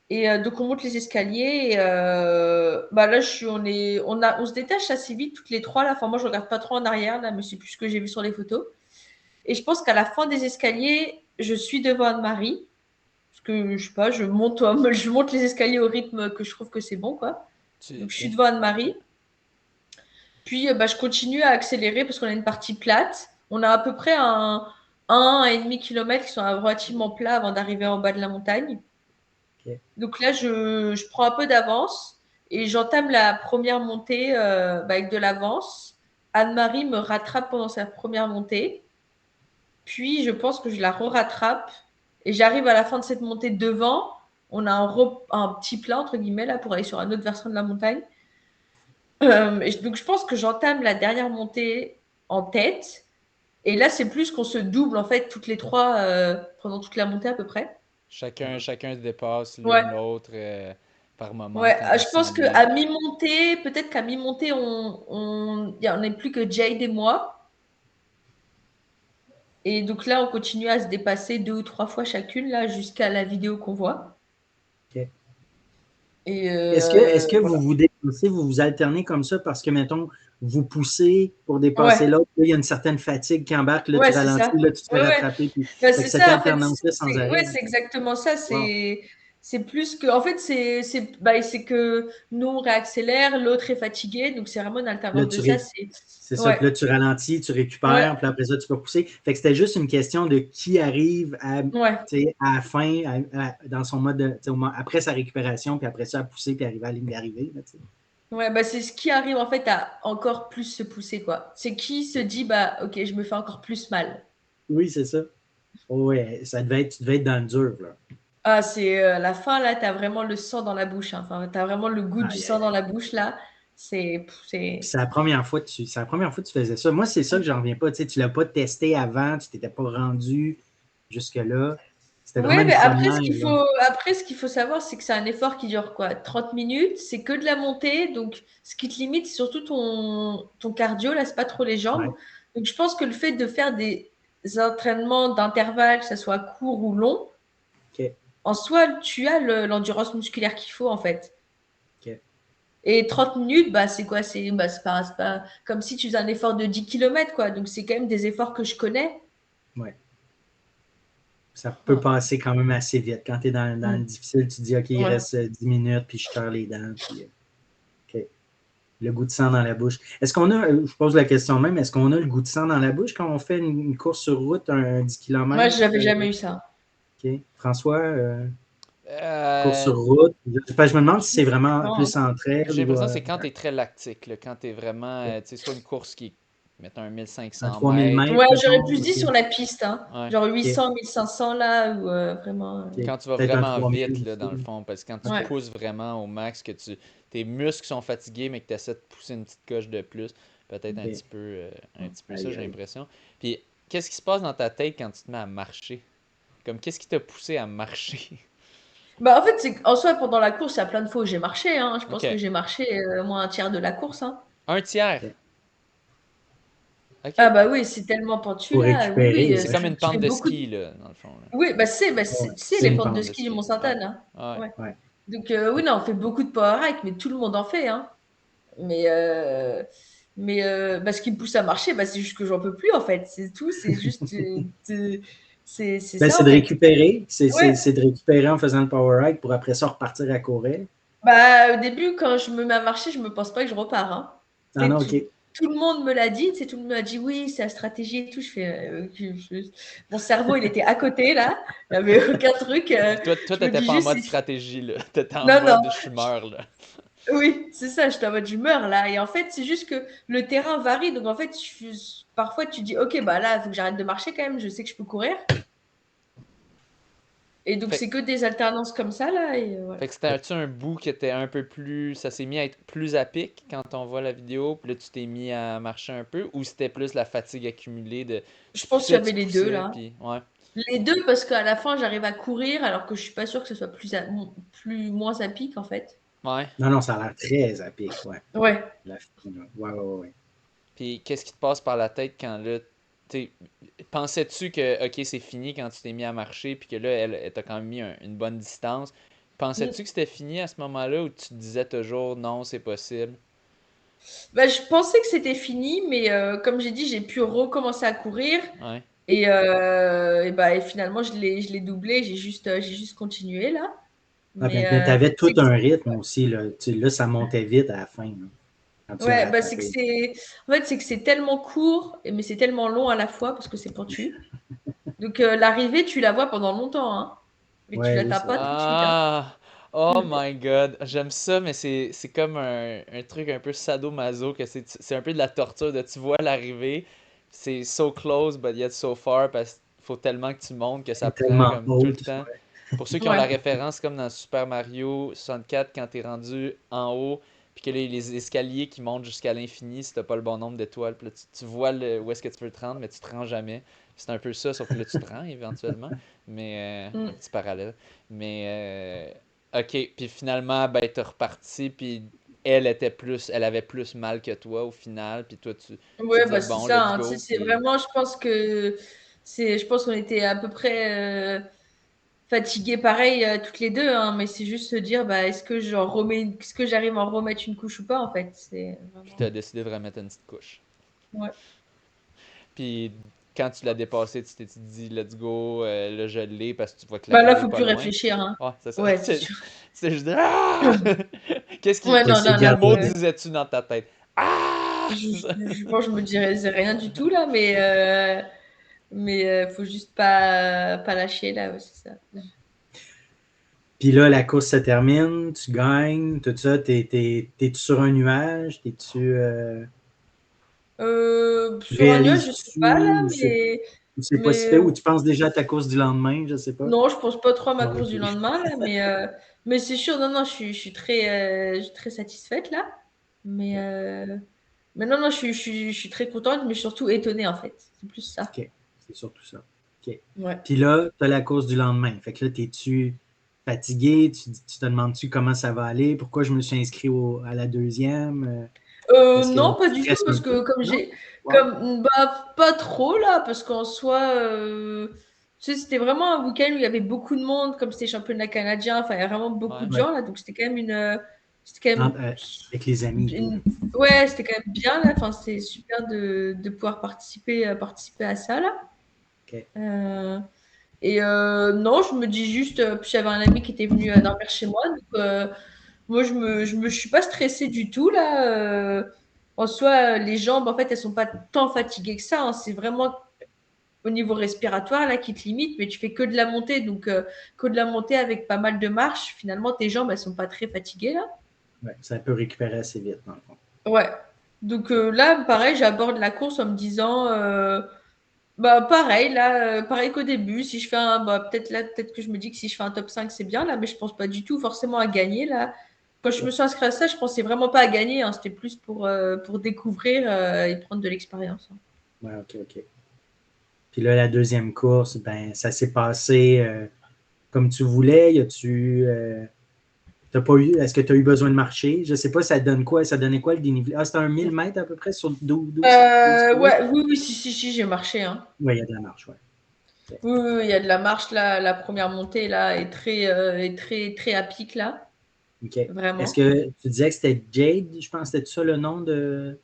et donc on monte les escaliers et bah là on se détache assez vite toutes les trois là. Enfin moi je regarde pas trop en arrière là, mais c'est plus ce que j'ai vu sur les photos. Et je pense qu'à la fin des escaliers, je suis devant Anne-Marie parce que je sais pas, je monte les escaliers au rythme que je trouve que c'est bon quoi. Donc je suis Ok. devant Anne-Marie. Puis bah, je continue à accélérer parce qu'on a une partie plate. On a à peu près 1,5 km qui sont relativement plats avant d'arriver en bas de la montagne. OK. Donc là, je prends un peu d'avance et j'entame la première montée bah, avec de l'avance. Anne-Marie me rattrape pendant sa première montée. Puis je pense que je la re-rattrape et j'arrive à la fin de cette montée devant. On a un petit plat, entre guillemets, là, pour aller sur un autre versant de la montagne. Donc je pense que j'entame la dernière montée en tête. Et là, c'est plus qu'on se double en fait toutes les trois pendant toute la montée à peu près. Chacun se dépasse Ouais, l'une l'autre par moment ouais. quand on Je se pense sent bien. qu'à mi-montée, peut-être qu'à mi-montée, il y en a plus que Jade et moi. Et donc là, on continue à se dépasser 2 ou 3 fois chacune là jusqu'à la vidéo qu'on voit. OK. Et Est-ce que vous voilà. vous dépassez, vous vous alternez comme ça parce que, mettons, vous poussez pour dépasser Ouais, l'autre, là, il y a une certaine fatigue qui embarque, là, tu ouais, c'est ralentis, ça. là, tu te fais Ouais, ouais. rattraper, puis Bah, fait que c'est cette ça, en fait, alternance-là sans arrêt, ouais, là. c'est exactement ça. Wow. C'est plus que, en fait, c'est que nous on réaccélère, l'autre est fatigué, donc c'est vraiment une Là, alternance de ça. c'est ça, Ouais, puis là, tu ralentis, tu récupères, ouais, puis après ça, tu peux pousser. Fait que c'était juste une question de qui arrive ouais, à la fin, dans son mode, après sa récupération, puis après ça, à pousser, puis arriver à la ligne d'arrivée, là, tu sais. ouais. Bah, c'est ce qui arrive en fait à encore plus se pousser, quoi. C'est qui se dit, bah, ok, je me fais encore plus mal. Oui, c'est ça. Oh, ouais, tu devais être dans le dur, là. Ah, c'est la fin là, t'as vraiment le sang dans la bouche, hein. Enfin, t'as vraiment le goût du Aïe, sang aïe, dans aïe. la bouche là. Puis C'est. c'est la première fois que tu faisais ça. Moi, c'est ça que j'en reviens pas. Tu sais, tu l'as pas testé avant, tu t'étais pas rendu jusque-là. C'était Oui, vraiment une mais première, là. après, ce qu'il faut savoir, c'est que c'est un effort qui dure quoi? 30 minutes, c'est que de la montée. Donc, ce qui te limite, c'est surtout ton cardio, là, c'est pas trop les jambes. Ouais, Donc, je pense que le fait de faire des entraînements d'intervalle, que ce soit court ou long, OK, en soi, tu as l'endurance musculaire qu'il faut, en fait. OK. Et 30 minutes, bah, c'est quoi? C'est pas comme si tu faisais un effort de 10 kilomètres, quoi. Donc, c'est quand même des efforts que je connais. Ouais. Ça peut Ah. passer quand même assez vite. Quand tu es dans le Mm. difficile, tu te dis, OK, il Ouais. reste 10 minutes, puis je serre les dents, puis OK. Le goût de sang dans la bouche. Est-ce qu'on a, je pose la question même, est-ce qu'on a le goût de sang dans la bouche quand on fait une course sur route, un 10 Moi, km? j'avais jamais eu ça. OK. François, course sur Euh, route. Je me demande si c'est vraiment Non, plus hein. entre elles j'ai ou l'impression que c'est quand tu es très lactique, là, quand tu es vraiment, OK. tu sais, soit une course qui, mettons, un Un 1500 3000 mètres, mètres, Ouais, j'aurais mettons. plus dit OK. sur la piste, hein. ouais. Genre OK. 800, 1500 là, ou vraiment. OK. Quand tu vas Peut-être un vraiment 3000 vite, là, aussi. dans le fond, parce que quand tu OK. Ouais. pousses vraiment au max, tes muscles sont fatigués, mais que tu essaies de pousser une petite coche de plus, peut-être OK. un petit peu ça, Aïe, j'ai aïe. l'impression. Puis, qu'est-ce qui se passe dans ta tête quand tu te mets à marcher? Comme, qu'est-ce qui t'a poussé à marcher? Bah, en fait, en soi, pendant la course, il y a plein de fois où j'ai marché. Hein. Je pense Ok. que j'ai marché moins un tiers de la course. Hein. Un tiers. Ok. Ah Ok. bah oui, c'est tellement pentu Pour là. Oui, oui. récupérer, C'est comme une Je fais pente de beaucoup de... ski, là, dans le fond. Là. Oui, ouais, tu sais, C'est les une pentes de pente de ski du ski. Ouais. Mont-Sainte-Anne. Hein. Ouais. Ouais. ouais. Donc oui, non, on fait beaucoup de power hike, mais tout le monde en fait. Hein. Mais, ce qui me pousse à marcher, c'est juste que j'en peux plus en fait. C'est tout, c'est juste... c'est Ben, ça c'est en de fait. récupérer. Ouais, C'est de récupérer en faisant le power hike pour après ça repartir à courir. bah, au début, quand je me mets à marcher, je me pense pas que je repars. Hein. Ah Tu non, sais, OK. tout le monde me l'a dit, tu sais, tout le monde m'a dit oui, c'est la stratégie et tout. Je fais, mon cerveau, il était à côté là, il n'y avait aucun truc. Toi, Je me t'étais dis pas en juste, mode stratégie, là. T'étais en non, non, mode je meurs, là. oui, c'est ça, j'étais en mode je meurs là. Et en fait, c'est juste que le terrain varie. Donc en fait, parfois tu dis, ok, bah là, il faut que j'arrête de marcher quand même, je sais que je peux courir. Et donc Fait, c'est que des alternances comme ça là. Et voilà. fait que c'était-tu un bout qui était un peu plus. Ça s'est mis à être plus à pic quand on voit la vidéo, puis là tu t'es mis à marcher un peu, ou c'était plus la fatigue accumulée de. Je pense qu'il y avait Tu les deux poussais, là. puis. Ouais. Les deux, parce qu'à la fin, j'arrive à courir, alors que je suis pas sûre que ce soit moins à pic, en fait. Ouais. Non, non, ça a l'air très à pic, ouais. Ouais. La fille, là. Ouais, ouais, ouais. Puis qu'est-ce qui te passe par la tête quand là. T'sais, pensais-tu que, ok, c'est fini quand tu t'es mis à marcher, puis que là, elle t'a quand même mis une bonne distance? Mm. Pensais-tu que c'était fini à ce moment-là, ou tu te disais toujours non, c'est possible? Bah, je pensais que c'était fini, mais comme j'ai dit, j'ai pu recommencer à courir. Ouais. Et finalement, je l'ai doublé, j'ai juste continué là. Ah, Mais ben, mais t'avais tout c'est un rythme aussi, là. Là, ça montait vite à la fin, là, quand tu as ouais, bah, c'est que rattrapé. c'est tellement court, mais c'est tellement long à la fois parce que c'est pentu. Donc l'arrivée, tu la vois pendant longtemps, hein, mais tu Ouais, oui, l'atteins c'est pas vrai. tout de suite. Hein. Ah! Oh Mm. my god! J'aime ça, mais c'est comme un truc un peu sadomaso, que c'est un peu de la torture de tu vois l'arrivée, c'est so close but yet so far, parce qu'il faut tellement que tu montes que ça C'est prend tellement comme tout le haute. temps. Ouais. Pour ceux qui ont la Ouais. référence, comme dans Super Mario 64, quand t'es rendu en haut, puis que là, il y a les escaliers qui montent jusqu'à l'infini si t'as pas le bon nombre d'étoiles, puis là, tu vois où est-ce que tu veux te rendre, mais tu te rends jamais. C'est un peu ça, sauf que là, tu te rends éventuellement, mais un Mm. petit parallèle. Ok, puis finalement, ben, t'es reparti, puis elle avait plus mal que toi au final, puis toi, tu Ouais, disais bah, c'est bon, ça, let's hein. Tu sais, go, c'est puis vraiment, je pense qu'on était à peu près fatigués pareil toutes les deux, hein, mais c'est juste se dire, bah, est-ce que j'arrive à en remettre une couche ou pas, en fait. C'est puis vraiment. t'as décidé de remettre une petite couche. Ouais. Puis quand tu l'as dépassé, tu t'es dit let's go, là je l'ai parce que tu vois que Bah là, l'arrivée est faut pas plus loin. réfléchir, hein. Ouais, c'est ça. Ouais, c'est sûr. C'est juste ah! Ouais, non, C'est non, là, Quel mot gardé. disais-tu dans ta tête? Ah! je me dirais c'est rien du tout, là, mais faut juste pas lâcher, là, ouais, c'est ça. Puis là, la course se termine, tu gagnes, tout ça. T'es-tu sur un nuage? T'es-tu. Sur un nuage, je sais pas, Réalises-tu là, ou c'est pas si mais fait, ou tu penses déjà à ta course du lendemain, je sais pas. non, je pense pas trop à ma Non, course ok. du lendemain, là, mais c'est sûr, non, non, je suis très satisfaite, là. Mais, euh, mais non, non, je suis très contente, mais surtout étonnée, en fait. C'est plus ça. Ok, c'est surtout ça. Ok. Ouais. Puis là, tu as la course du lendemain. Fait que là, t'es-tu fatigué? Tu te demandes-tu comment ça va aller? Pourquoi je me suis inscrit à la deuxième? Est-ce que Non, tu pas du tout, stresses un parce peu? que Non? Wow. pas trop, là, parce qu'en soi, tu sais, c'était vraiment un week-end où il y avait beaucoup de monde, comme c'était championnat canadien, enfin, il y a vraiment beaucoup Ouais. de Ouais. gens, là, donc c'était quand même Avec les amis et tout. ouais, c'était quand même bien, là. Enfin, c'était super de pouvoir participer à ça, là. Ok. Euh, non, je me dis juste, puis j'avais un ami qui était venu dormir chez moi, donc moi, je suis pas stressée du tout, là. En soi, les jambes, en fait, elles sont pas tant fatiguées que ça. Hein. C'est vraiment au niveau respiratoire, là, qui te limite, mais tu fais que de la montée, donc que de la montée avec pas mal de marches. Finalement, tes jambes, elles sont pas très fatiguées, là. Ouais, ça peut récupérer assez vite, dans le fond. Ouais. Donc là, pareil, j'aborde la course en me disant, bah pareil, là, pareil qu'au début, si je fais peut-être que je me dis que si je fais un top 5 c'est bien, là, mais je pense pas du tout forcément à gagner, là. Quand je me suis inscrite à ça, je pensais vraiment pas à gagner, hein. C'était plus pour découvrir et prendre de l'expérience. Hein. Ouais, ok, ok. Puis là, la deuxième course, ben, ça s'est passé comme tu voulais? Est-ce que tu as eu besoin de marcher? Je ne sais pas, ça donne quoi? Ça donnait quoi le dénivelé? Ah, c'était un 1000 mètres à peu près sur 12 km? Ouais, oui, si, j'ai marché, hein. Oui, il y a de la marche, ouais. Ok. Oui, oui, il y a de la marche là. La première montée là est très à pic là, OK. Est-ce vraiment. que tu disais que c'était Jade? Je pense que c'était ça le nom de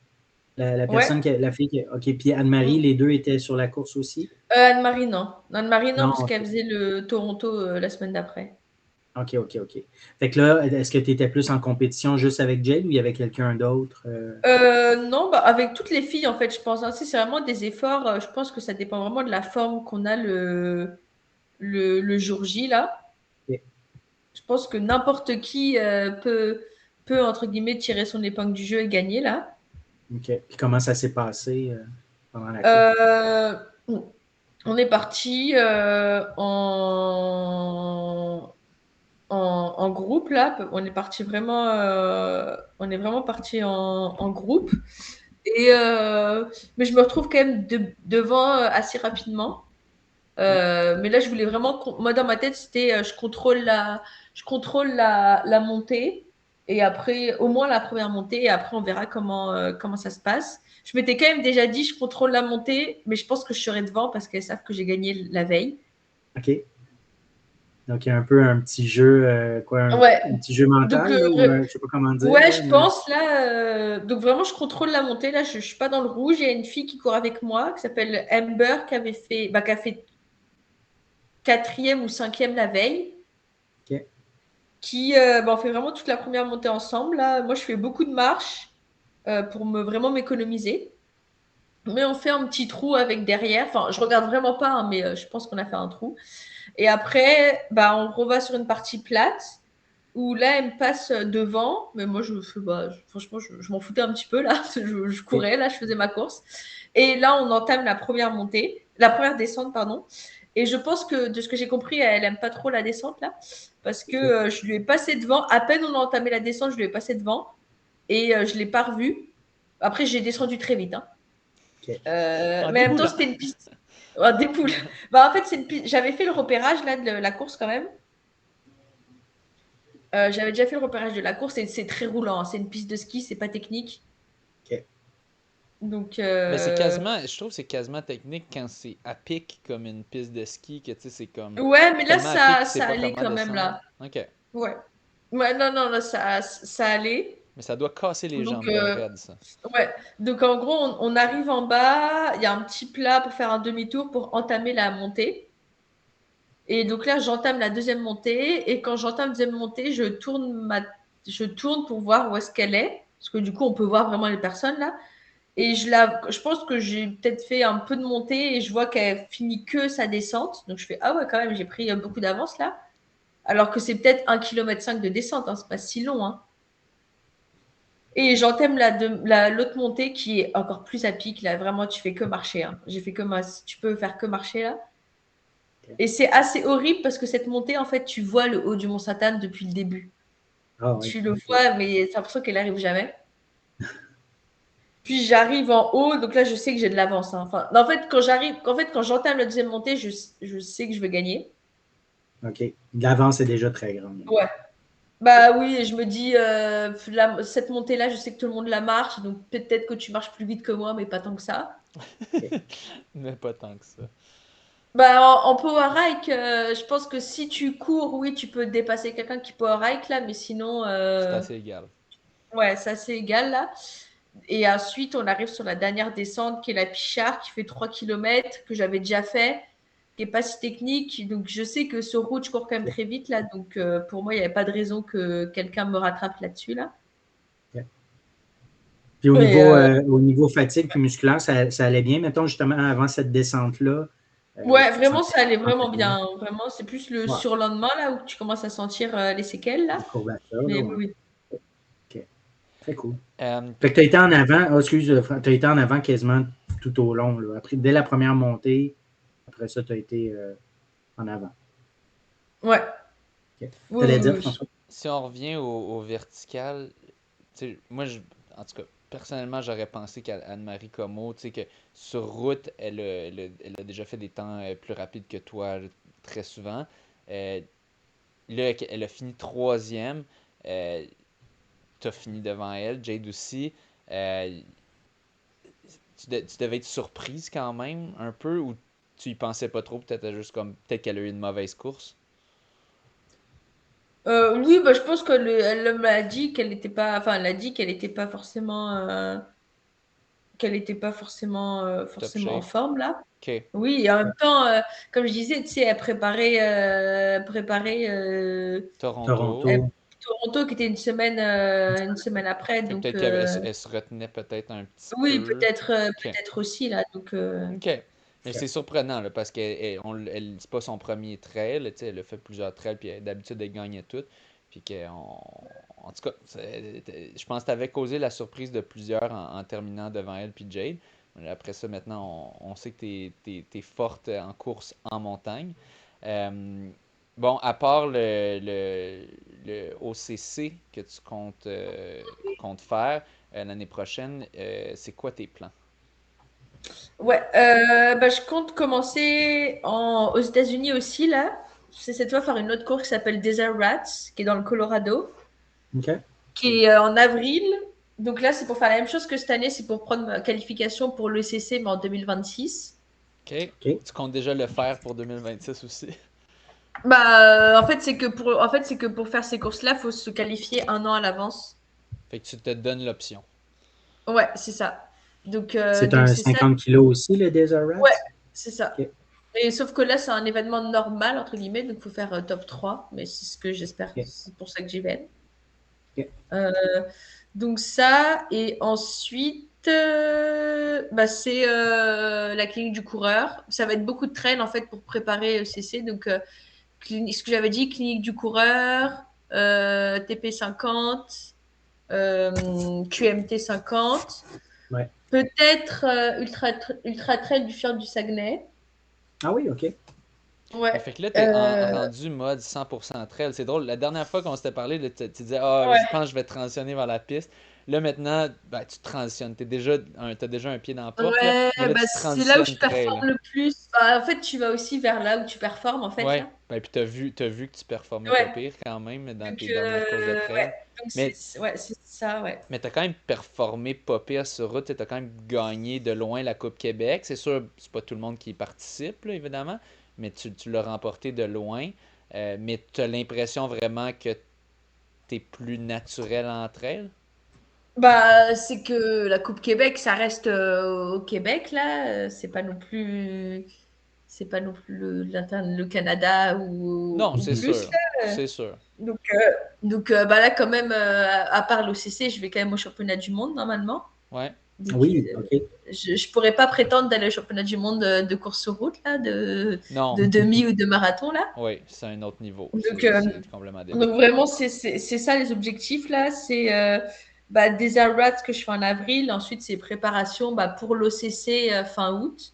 la personne, Ouais. la fille qui. OK. Puis Anne-Marie, Mm. les deux étaient sur la course aussi? Anne-Marie, non. Anne-Marie, non, Non, parce qu'elle OK. faisait le Toronto la semaine d'après. OK, OK, OK. Fait que là, est-ce que tu étais plus en compétition juste avec Jade ou il y avait quelqu'un d'autre? Non, bah, avec toutes les filles, en fait, je pense, hein. Tu sais, c'est vraiment des efforts. Je pense que ça dépend vraiment de la forme qu'on a le jour J, là. OK. Je pense que n'importe qui peut, entre guillemets, tirer son épingle du jeu et gagner, là. OK. Puis comment ça s'est passé pendant la course? Euh, on est parti en groupe, là. On est vraiment parti en groupe. Mais je me retrouve quand même devant assez rapidement. Mais là, je voulais vraiment. Moi, dans ma tête, c'était je contrôle la montée. Et après, au moins la première montée. Et après, on verra comment ça se passe. Je m'étais quand même déjà dit, je contrôle la montée. Mais je pense que je serai devant parce qu'elles savent que j'ai gagné la veille. OK. Donc, il y a un peu un petit jeu, Ouais. un petit jeu Donc, mental, là, ou je sais pas comment dire, ouais, là, je mais pense là. Donc vraiment, je contrôle la montée. Là, je suis pas dans le rouge. Il y a une fille qui court avec moi, qui s'appelle Amber, qui a fait quatrième ou cinquième la veille. OK. On fait vraiment toute la première montée ensemble. Là. Moi, je fais beaucoup de marches pour vraiment m'économiser. Mais on fait un petit trou avec derrière. Enfin, je regarde vraiment pas, hein, mais je pense qu'on a fait un trou. Et après, on reva sur une partie plate où là, elle me passe devant. Mais moi, franchement, je m'en foutais un petit peu là. Je OK. courais, là, je faisais ma course. Et là, on entame la première montée, la première descente, pardon. Et je pense que, de ce que j'ai compris, elle aime pas trop la descente là. Parce que OK. je lui ai passé devant. À peine on a entamé la descente, je lui ai passé devant. Et je ne l'ai pas revu. Après, j'ai descendu très vite, hein. OK. En Mais en même temps, déboulant. c'était une piste. Des poules. En fait, j'avais fait le repérage là, de la course quand même. J'avais déjà fait le repérage de la course et c'est très roulant, hein. C'est une piste de ski, c'est pas technique. OK. Donc, Mais je trouve que c'est quasiment technique quand c'est à pic comme une piste de ski, que tu sais, c'est comme ouais, mais là, tellement à pic que ça, tu sais ça pas allait comment quand même descendre. là. Ok. Ouais. Ouais, non, non, là, ça allait. Mais ça doit casser les Donc, jambes ben raides, ça. ouais. Donc, en gros, on arrive en bas, il y a un petit plat pour faire un demi-tour pour entamer la montée. Et donc là, j'entame la deuxième montée. Et quand j'entame la deuxième montée, je tourne pour voir où est-ce qu'elle est. Parce que du coup, on peut voir vraiment les personnes là. Et je pense que j'ai peut-être fait un peu de montée et je vois qu'elle finit que sa descente. Donc je fais, ah ouais, quand même, j'ai pris beaucoup d'avance là. Alors que c'est peut-être 1,5 km de descente, hein, c'est pas si long, hein. Et j'entame l'autre montée qui est encore plus à pic. Là, vraiment, tu fais que marcher, hein. J'ai fait tu peux faire que marcher là. OK. Et c'est assez horrible parce que cette montée, en fait, tu vois le haut du Mont Sainte-Anne depuis le début. Ah oui, Tu le OK. vois, mais t'as l'impression qu'elle n'arrive jamais. Puis j'arrive en haut, donc là, je sais que j'ai de l'avance, hein. Enfin, en fait, quand j'entame la deuxième montée, je sais que je vais gagner. OK. L'avance est déjà très grande. Ouais. Bah oui, et je me dis, cette montée-là, je sais que tout le monde la marche, donc peut-être que tu marches plus vite que moi, mais pas tant que ça. OK. Mais pas tant que ça. Bah, en power hike, je pense que si tu cours, oui, tu peux dépasser quelqu'un qui power hike là, mais sinon, C'est assez égal. ouais, ça c'est égal là. Et ensuite, on arrive sur la dernière descente qui est la Pichard, qui fait 3 km, que j'avais déjà fait, qui n'est pas si technique. Donc, je sais que sur route, je cours quand même OK. très vite là. Donc, pour moi, il n'y avait pas de raison que quelqu'un me rattrape là-dessus là. OK. Puis Et, au niveau fatigue puis musculaire, ça allait bien, mettons, justement, avant cette descente-là. ouais, Tu te vraiment, sentais ça allait comment vraiment comment? bien. Vraiment, c'est plus le Ouais, surlendemain là où tu commences à sentir les séquelles là. les courbatures, là, Mais ouais. oui, OK. Très cool. Euh, Fait que tu as été en avant, tu as été en avant quasiment tout au long, là. Après, dès la première montée, après ça, tu as été en avant. oui. Ouais. OK. Oui, Tu allais oui, dire, oui. François? si on revient au vertical, tu sais, moi, en tout cas, personnellement, j'aurais pensé qu'Anne-Marie Comeau, tu sais, que sur route, elle a déjà fait des temps plus rapides que toi très souvent. Euh, là, elle a fini troisième. T'as fini devant elle, Jade aussi. Euh, tu devais être surprise quand même, un peu, ou tu y pensais pas trop, peut-être juste comme, peut-être qu'elle a eu une mauvaise course. Oui, bah, je pense que elle m'a dit qu'elle n'était pas, enfin, elle a dit qu'elle n'était pas forcément, Top forcément en shape. forme là. Ok. Oui, et en même temps, comme je disais, tu sais, elle préparait Toronto. Toronto. Toronto qui était une semaine après, Fait que donc peut-être qu'elle se retenait peut-être un petit oui, peu. Ok. peut-être aussi là, donc Ok. Mais c'est surprenant là, parce c'est pas son premier trail. Tu sais, elle a fait plusieurs trails, puis d'habitude elle gagnait toutes. Puis en tout cas, je pense que tu avais causé la surprise de plusieurs en terminant devant elle puis Jade. Mais après ça, maintenant, on sait que t'es forte en course en montagne. Euh, bon, à part le OCC que tu comptes faire l'année prochaine, c'est quoi tes plans? ouais, bah, je compte commencer aux États-Unis aussi là. C'est cette fois faire une autre course qui s'appelle Desert Rats, qui est dans le Colorado, OK. qui est en avril. Donc là, c'est pour faire la même chose que cette année, c'est pour prendre ma qualification pour l'ECC, mais en 2026. OK. OK. Tu comptes déjà le faire pour 2026 aussi. Bah, en fait, c'est que pour faire ces courses-là, il faut se qualifier un an à l'avance. Fait que tu te donnes l'option. Ouais, c'est ça. C'est Donc un c'est ça. 50 kilos aussi, le Desert Ouais, Rats? c'est ça. OK. Et sauf que là, c'est un événement normal, entre guillemets, donc il faut faire top 3, mais c'est ce que j'espère, OK. c'est pour ça que j'y vais. OK. Euh, donc ça, et ensuite, bah, c'est la clinique du coureur. Ça va être beaucoup de trail, en fait, pour préparer ECC. Donc, ce que j'avais dit, clinique du coureur, TP50, QMT 50, Ouais. peut-être ultra trail du fjord du Saguenay. Ah oui, OK. Mais Ouais. fait que là, t'es Euh, rendu mode 100% trail. C'est drôle. La dernière fois qu'on s'était parlé, là, tu disais, ah, je ouais. pense que je vais transitionner vers la piste. Là, maintenant, ben, tu transitionnes. T'as déjà un pied dans la porte, là. Ouais, Mais là, bah, tu c'est là où je transitionnes trail. performe le plus. Bah, en fait, tu vas aussi vers là où tu performes, en fait, Ouais. là. Ben, puis t'as vu que tu performais pas Ouais. pire quand même dans Donc, tes dernières courses de ouais. trail. Donc, Mais ouais, c'est ça, ouais. Mais t'as quand même performé pas pire sur route. T'as quand même gagné de loin la Coupe Québec. C'est sûr, c'est pas tout le monde qui y participe, là, évidemment, mais tu l'as remporté de loin. Mais t'as l'impression vraiment que t'es plus naturel entre elles. Bah, c'est que la Coupe Québec, ça reste au Québec, là. C'est pas non plus le Canada Non, ou c'est plus, sûr. là. C'est sûr. Donc, bah là, quand même, à part l'OCC, je vais quand même au championnat du monde, normalement. Ouais. Donc, Oui, OK. je pourrais pas prétendre d'aller au championnat du monde de course sur route, là, Non. de demi ou de marathon, là. Oui, c'est un autre niveau. Donc, C'est complètement débile. donc vraiment, c'est ça les objectifs, là. C'est bah, des air rats que je fais en avril. Ensuite, c'est préparation bah, pour l'OCC fin août.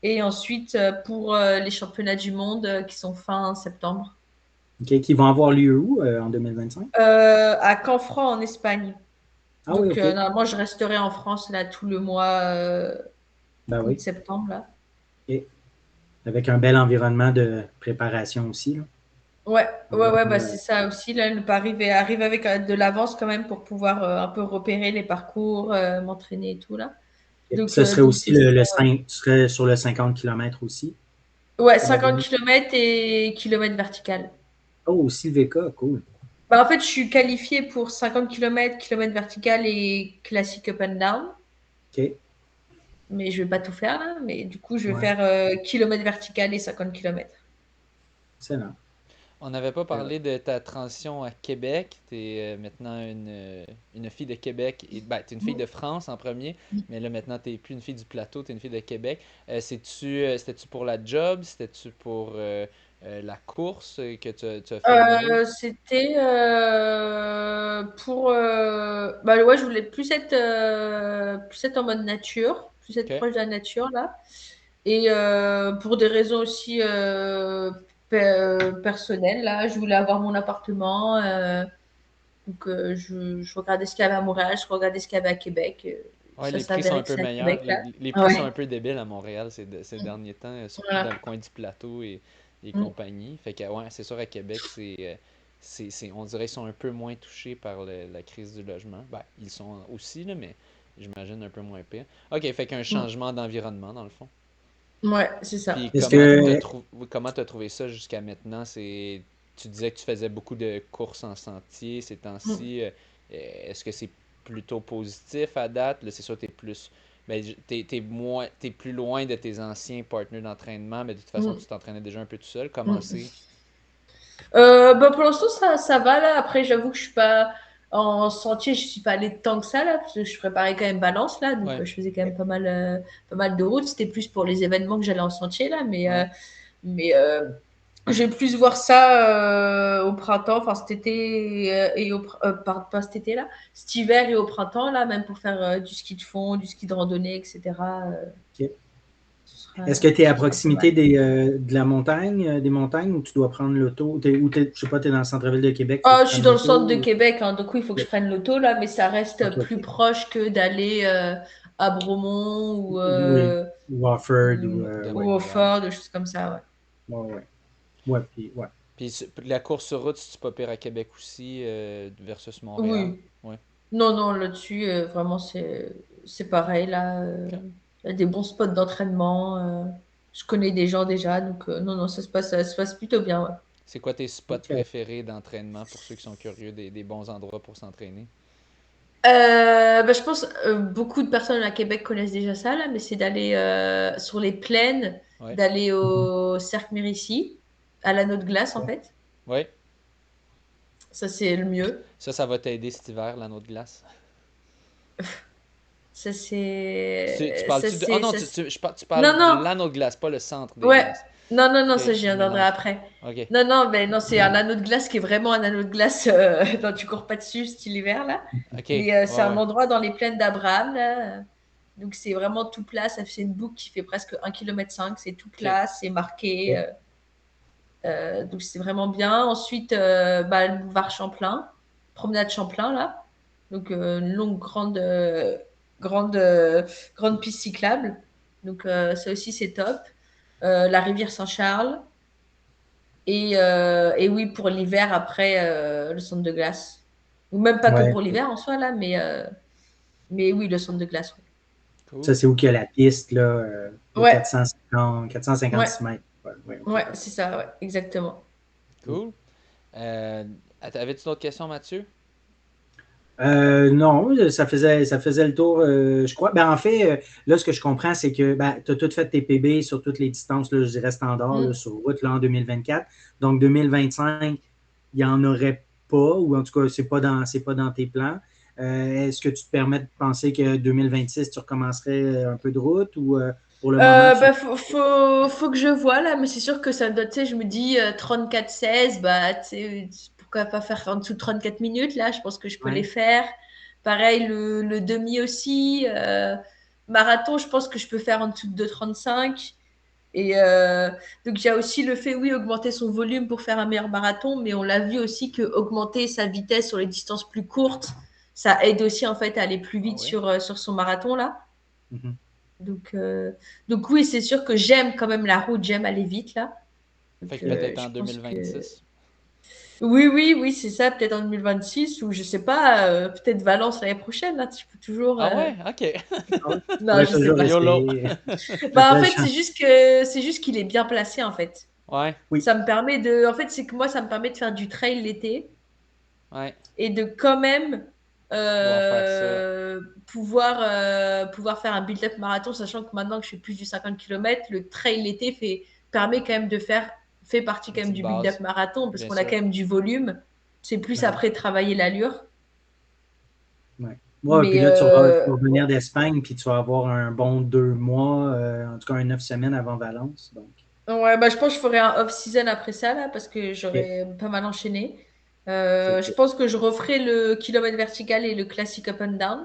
Et ensuite, pour les championnats du monde qui sont fin septembre. OK. Qui vont avoir lieu où en 2025? À Canfranc, en Espagne. Ah oui, Donc, OK. normalement, je resterai en France, là, tout le mois Ben oui. août-septembre, là. OK. Avec un bel environnement de préparation aussi, là. Ouais, ouais, bah, Euh, c'est ça aussi, là, ne pas arriver avec de l'avance quand même pour pouvoir un peu repérer les parcours, m'entraîner et tout, là. Ce serait Donc aussi c'est ça. tu serais sur le 50 km aussi. Ouais, Pour la 50 journée. km et kilomètres vertical. Oh, aussi le VK, cool. Bah, en fait, je suis qualifiée pour 50 km, kilomètres vertical et classique up and down. OK. Mais je vais pas tout faire là. Mais du coup, je vais Ouais. faire kilomètres vertical et 50 km. Excellent. On n'avait pas Euh, parlé de ta transition à Québec. Tu es maintenant une fille de Québec. Ben, tu es une fille de France en premier, mais là maintenant tu n'es plus une fille du plateau, tu es une fille de Québec. C'était-tu pour la job? C'était-tu pour la course que tu as fait le move? C'était pour. Bah ouais, je voulais plus être en mode nature, plus être OK. proche de la nature là. Et pour des raisons aussi personnelles, là, je voulais avoir mon appartement. Donc, je regardais ce qu'il y avait à Montréal, je regardais ce qu'il y avait à Québec. Ouais, Ça les prix sont s'avérait un que peu c'est à meilleurs. Québec, là. Les Ah prix ouais, sont un peu débiles à Montréal ces derniers temps, surtout dans voilà. le coin du plateau et et Mm. compagnie. Fait que, ouais, c'est sûr, à Québec, on dirait qu'ils sont un peu moins touchés par la crise du logement. Ben, ils sont aussi, là, mais j'imagine un peu moins pire. OK, fait qu'un Mm. changement d'environnement, dans le fond. Ouais, c'est ça. Puis Est-ce comment que t'as trouvé ça jusqu'à maintenant? Tu disais que tu faisais beaucoup de courses en sentier ces Mm. temps-ci. Est-ce que c'est plutôt positif à date? Là, c'est sûr, t'es plus loin de tes anciens partenaires d'entraînement, mais de toute façon, Mm. tu t'entraînais déjà un peu tout seul. Comment Mm. c'est? Bah pour l'instant, ça va là. Après, j'avoue que je suis pas en sentier, je suis pas allée tant que ça là, parce que je préparais quand même Valence là, donc Ouais, je faisais quand même pas mal de routes. C'était plus pour les événements que j'allais en sentier là, ouais. mais je vais plus voir ça au printemps, enfin cet été pas cet été là, cet hiver et au printemps là, même pour faire du ski de fond, du ski de randonnée, etc. ok. Ce sera, Est-ce que tu es à ce sera pas proximité mal. de la montagne, des montagnes, ou tu dois prendre l'auto? Je sais pas, tu es dans le centre-ville de Québec, il faut que Oh, tu je suis prennes dans le l'auto? centre de Québec, hein, donc oui, il faut que je prenne l'auto là, mais ça reste Ok, plus ok. proche que d'aller à Bromont Oui, Wofford Ou de ou au Montréal. Fort, des choses comme ça, ouais. ouais, ouais. Ouais, puis, ouais. Puis la course sur route, c'est pas pire à Québec aussi, versus Montréal. Oui, Ouais. non, non, là-dessus, vraiment, c'est pareil là. Ok. Il y a des bons spots d'entraînement. Je connais des gens déjà, donc non, non, ça se passe plutôt bien, ouais. C'est quoi tes spots OK. préférés d'entraînement pour ceux qui sont curieux des bons endroits pour s'entraîner? Bah, je pense beaucoup de personnes à Québec connaissent déjà ça là, mais c'est d'aller sur les plaines, Ouais. d'aller Mhm. au Cercle Mérici, à l'anneau de glace en OK. fait. Ouais. Ça c'est le mieux. Ça va t'aider cet hiver, l'anneau de glace. Ça Tu c'est, parles-tu de. Oh non, ça tu non parles de non, l'anneau de glace, pas le centre des ouais, glaces. non non non, Ok, ça j'y je reviendrai mélange. après. Ok. Non non, ben non c'est un anneau de glace qui est vraiment un anneau de glace dont tu cours pas dessus style hiver là. Ok. Mais Ouais, c'est un ouais. endroit dans les plaines d'Abraham là. Donc c'est vraiment tout plat, ça fait une boucle qui fait presque 1,5 km, c'est tout Ok. plat, c'est marqué. OK. Donc c'est vraiment bien. Ensuite, bah, le boulevard Champlain, promenade Champlain là. Donc une longue, grande, grande piste cyclable. Donc ça aussi c'est top. La rivière Saint-Charles. Et oui, pour l'hiver, après, le centre de glace. Ou même pas que Ouais. pour l'hiver en soi là, mais oui, le centre de glace. Cool. Ça, c'est où qu'il y a la piste, là, de Ouais, 456 ouais, mètres. Ouais, ouais, OK, ouais, parfait. c'est ça, ouais, exactement. Cool. Euh, Avais-tu d'autres questions, Mathieu? Non, ça faisait le tour, je crois. Ben, en fait, là, ce que je comprends, c'est que ben, tu as tout fait tes PB sur toutes les distances, là, je dirais standard, là, Mm. sur route là, en 2024. Donc, 2025, il n'y en aurait pas, ou en tout cas, c'est pas dans tes plans. Est-ce que tu te permets de penser que 2026, tu recommencerais un peu de route, ou pour le moment, tu... Bah, faut que je vois là, mais c'est sûr que ça doit, tu sais, je me dis 34-16, bah, tu sais, pourquoi pas faire en dessous de 34 minutes là, je pense que je peux les Ouais, faire. Pareil, le demi aussi. Marathon, je pense que je peux faire en dessous de 2,35. Et donc, il y a aussi le fait, oui, augmenter son volume pour faire un meilleur marathon, mais on l'a vu aussi que augmenter sa vitesse sur les distances plus courtes, ça aide aussi en fait à aller plus Ah vite ouais. sur son marathon là. mhm. Donc, euh, donc oui, c'est sûr que j'aime quand même la route, j'aime aller vite là. Fait Donc que peut-être je en pense que 2026. oui, oui, oui, c'est ça, peut-être en 2026 ou je sais pas, peut-être Valence l'année prochaine là, tu peux toujours. Ah ouais? Ok. Ah ouais. Tu Non, pourrais je sais toujours pas. YOLO. essayer. T'as Bah en belle fait, chance. c'est juste qu'il est bien placé en fait. Ouais, Oui, Ça me permet de, en fait, c'est que moi, ça me permet de faire du trail l'été ouais. et de quand même Pouvoir faire ça. pouvoir faire un build-up marathon, sachant que maintenant que je fais plus du 50 km, le trail l'été permet quand même fait partie Une quand même petite du build-up base. marathon parce Bien qu'on a sûr. quand même du volume. C'est plus ouais, après travailler l'allure. ouais. Ouais, puis Mais là, tu vas revenir d'Espagne, puis tu vas avoir un bon 2 mois, en tout cas 9 semaines avant Valence. Donc, ouais, bah, je pense que je ferai un off-season après ça, là, parce que OK, j'aurai pas mal enchaîné. c'est Je cool. pense que je referai le kilomètre vertical et le classique up and down.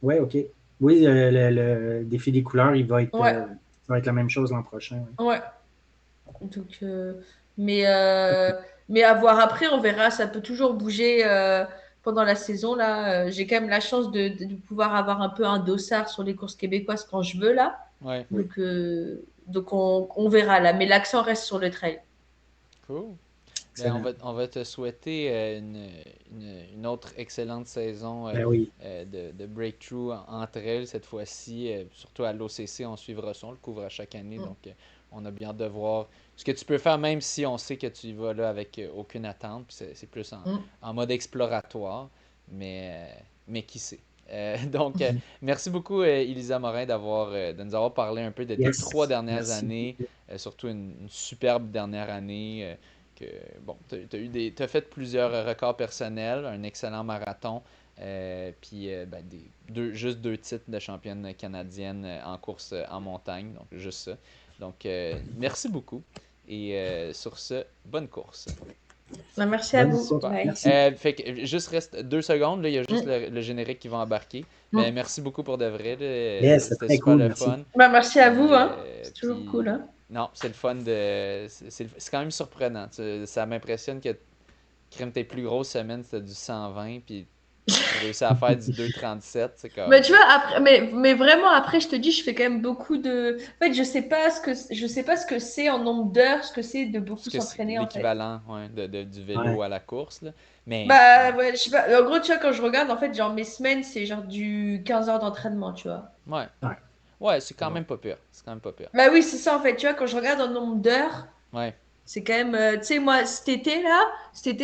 Ouais, OK. Oui, le défi des couleurs, Ouais, ça va être la même chose l'an prochain. Ouais. ouais. Donc, mais, euh, mais à voir après, on verra. Ça peut toujours bouger pendant la saison. Là, j'ai quand même la chance de pouvoir avoir un peu un dossard sur les courses québécoises quand je veux là. Ouais. Oui. Donc on verra là. Mais l'accent reste sur le trail. Cool. Ben, Excellent. on va te souhaiter une autre excellente saison Ben oui. de breakthrough entre elles cette fois-ci. Surtout à l'OCC, on suivra ça, on le couvre à chaque année. Donc, on a bien hâte de voir ce que tu peux faire, même si on sait que tu y vas là avec aucune attente. Puis c'est plus en mode exploratoire, mais qui sait. Donc, merci beaucoup, Elisa Morin, de nous avoir parlé un peu de tes 3 Yes. dernières Merci. années, surtout une superbe dernière année. Bon, t'as fait plusieurs records personnels, un excellent marathon, puis ben, juste 2 titres de championne canadienne en course en montagne, donc juste ça. Donc, merci beaucoup. Et sur ce, bonne course. Merci à Bonne vous. soirée. Bye. Merci. Fait que juste reste 2 secondes, là, il y a juste le générique qui va embarquer. Mais merci beaucoup pour de vrai. Là, Yes, c'est c'était très super cool, le merci. fun. Merci à vous, hein. Puis, C'est toujours cool, hein. Non, c'est le fun de. C'est quand même surprenant. Ça m'impressionne que tes plus grosses semaines, c'était du 120, puis tu réussis à faire du 2,37. C'est comme. Mais tu vois, après, mais vraiment, après, je te dis, je fais quand même beaucoup de. En fait, je sais pas ce que c'est en nombre d'heures, ce que c'est de beaucoup Parce que c'est s'entraîner, en fait. l'équivalent du vélo Ouais. à la course. Là. Mais. Bah, ouais, je sais pas. En gros, tu vois, quand je regarde, en fait, genre, mes semaines, c'est genre du 15 heures d'entraînement, tu vois. Ouais. Ouais. Ouais, c'est quand Bon. même pas pire. C'est quand même pas pire. Bah oui, c'est ça, en fait. Tu vois, quand je regarde en nombre d'heures, Ouais. c'est quand même. Tu sais, moi, cet été,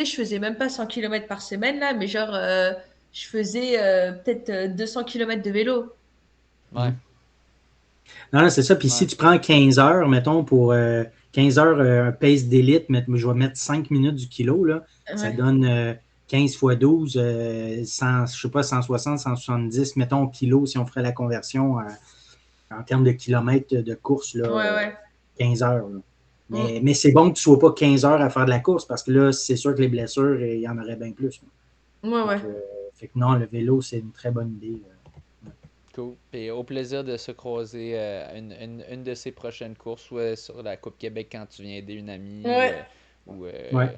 je faisais même pas 100 km par semaine, là, mais genre, je faisais peut-être 200 km de vélo. Ouais. Non, non, c'est ça. Puis Ouais. si tu prends 15 heures, mettons, pour 15 heures, un pace d'élite, je vais mettre 5 minutes du kilo, là, ça Ouais. donne 15 fois 12, 100, je sais pas, 160, 170, mettons, au kilo, si on ferait la conversion en termes de kilomètres de course, là, Ouais. 15 heures. Là. Mais c'est bon que tu ne sois pas 15 heures à faire de la course, parce que là, c'est sûr que les blessures, il y en aurait bien plus. Ouais. Fait que non, le vélo, c'est une très bonne idée. Cool. Et au plaisir de se croiser à une de ces prochaines courses, soit sur la Coupe Québec quand tu viens aider une amie, Ouais. Ouais.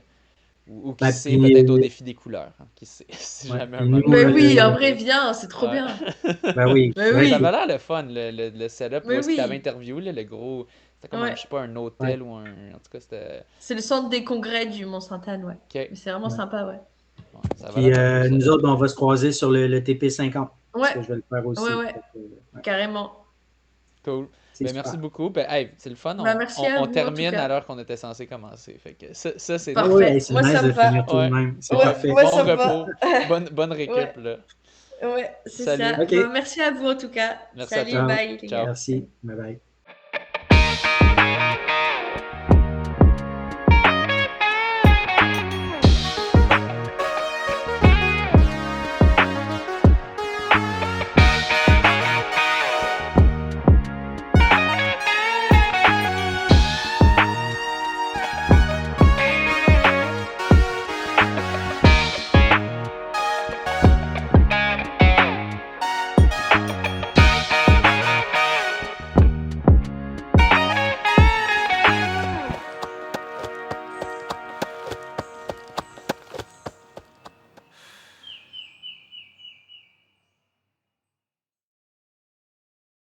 ou qui Ben, sait, puis, peut-être au défi des couleurs. Hein, qui sait, si ouais. jamais un Puis moment nous, Mais donné, oui, en ça vrai, arrive. viens, c'est trop Ouais. bien. ben oui. Mais Ouais, Ça oui. avait l'air le fun, le setup. Où Mais est-ce que tu avais oui. interviewé, là, le gros. C'était comme, Ouais. je sais pas, un ouais. hôtel ou un. En tout cas, c'était. C'est le centre des congrès du Mont-Sainte-Anne, ouais. Ok. Mais c'est vraiment Ouais. sympa, ouais. Ouais, ça avait Puis l'air un beau nous setup. autres, on va se croiser sur le TP50, parce Ouais, que je vais le faire aussi. ouais, Fait que, ouais, carrément. Cool. c'est Ben, merci super. beaucoup. Ben, hey, c'est le fun. Bah, merci à On vous, en tout termine à cas. l'heure qu'on était censé commencer. Fait que ça c'est Oui, le oui, fun. hey, Parfait. c'est Moi, nice ça de me va. finir tout de Ouais. même. C'est Ouais, parfait. moi, Bon ça me va. repos. Bonne récup, Ouais, là. ouais, c'est Salut. ça. OK. Bah, merci à vous, en tout cas. Merci à Salut, toi. Ciao. bye, les Ciao. gars. Merci. Bye bye.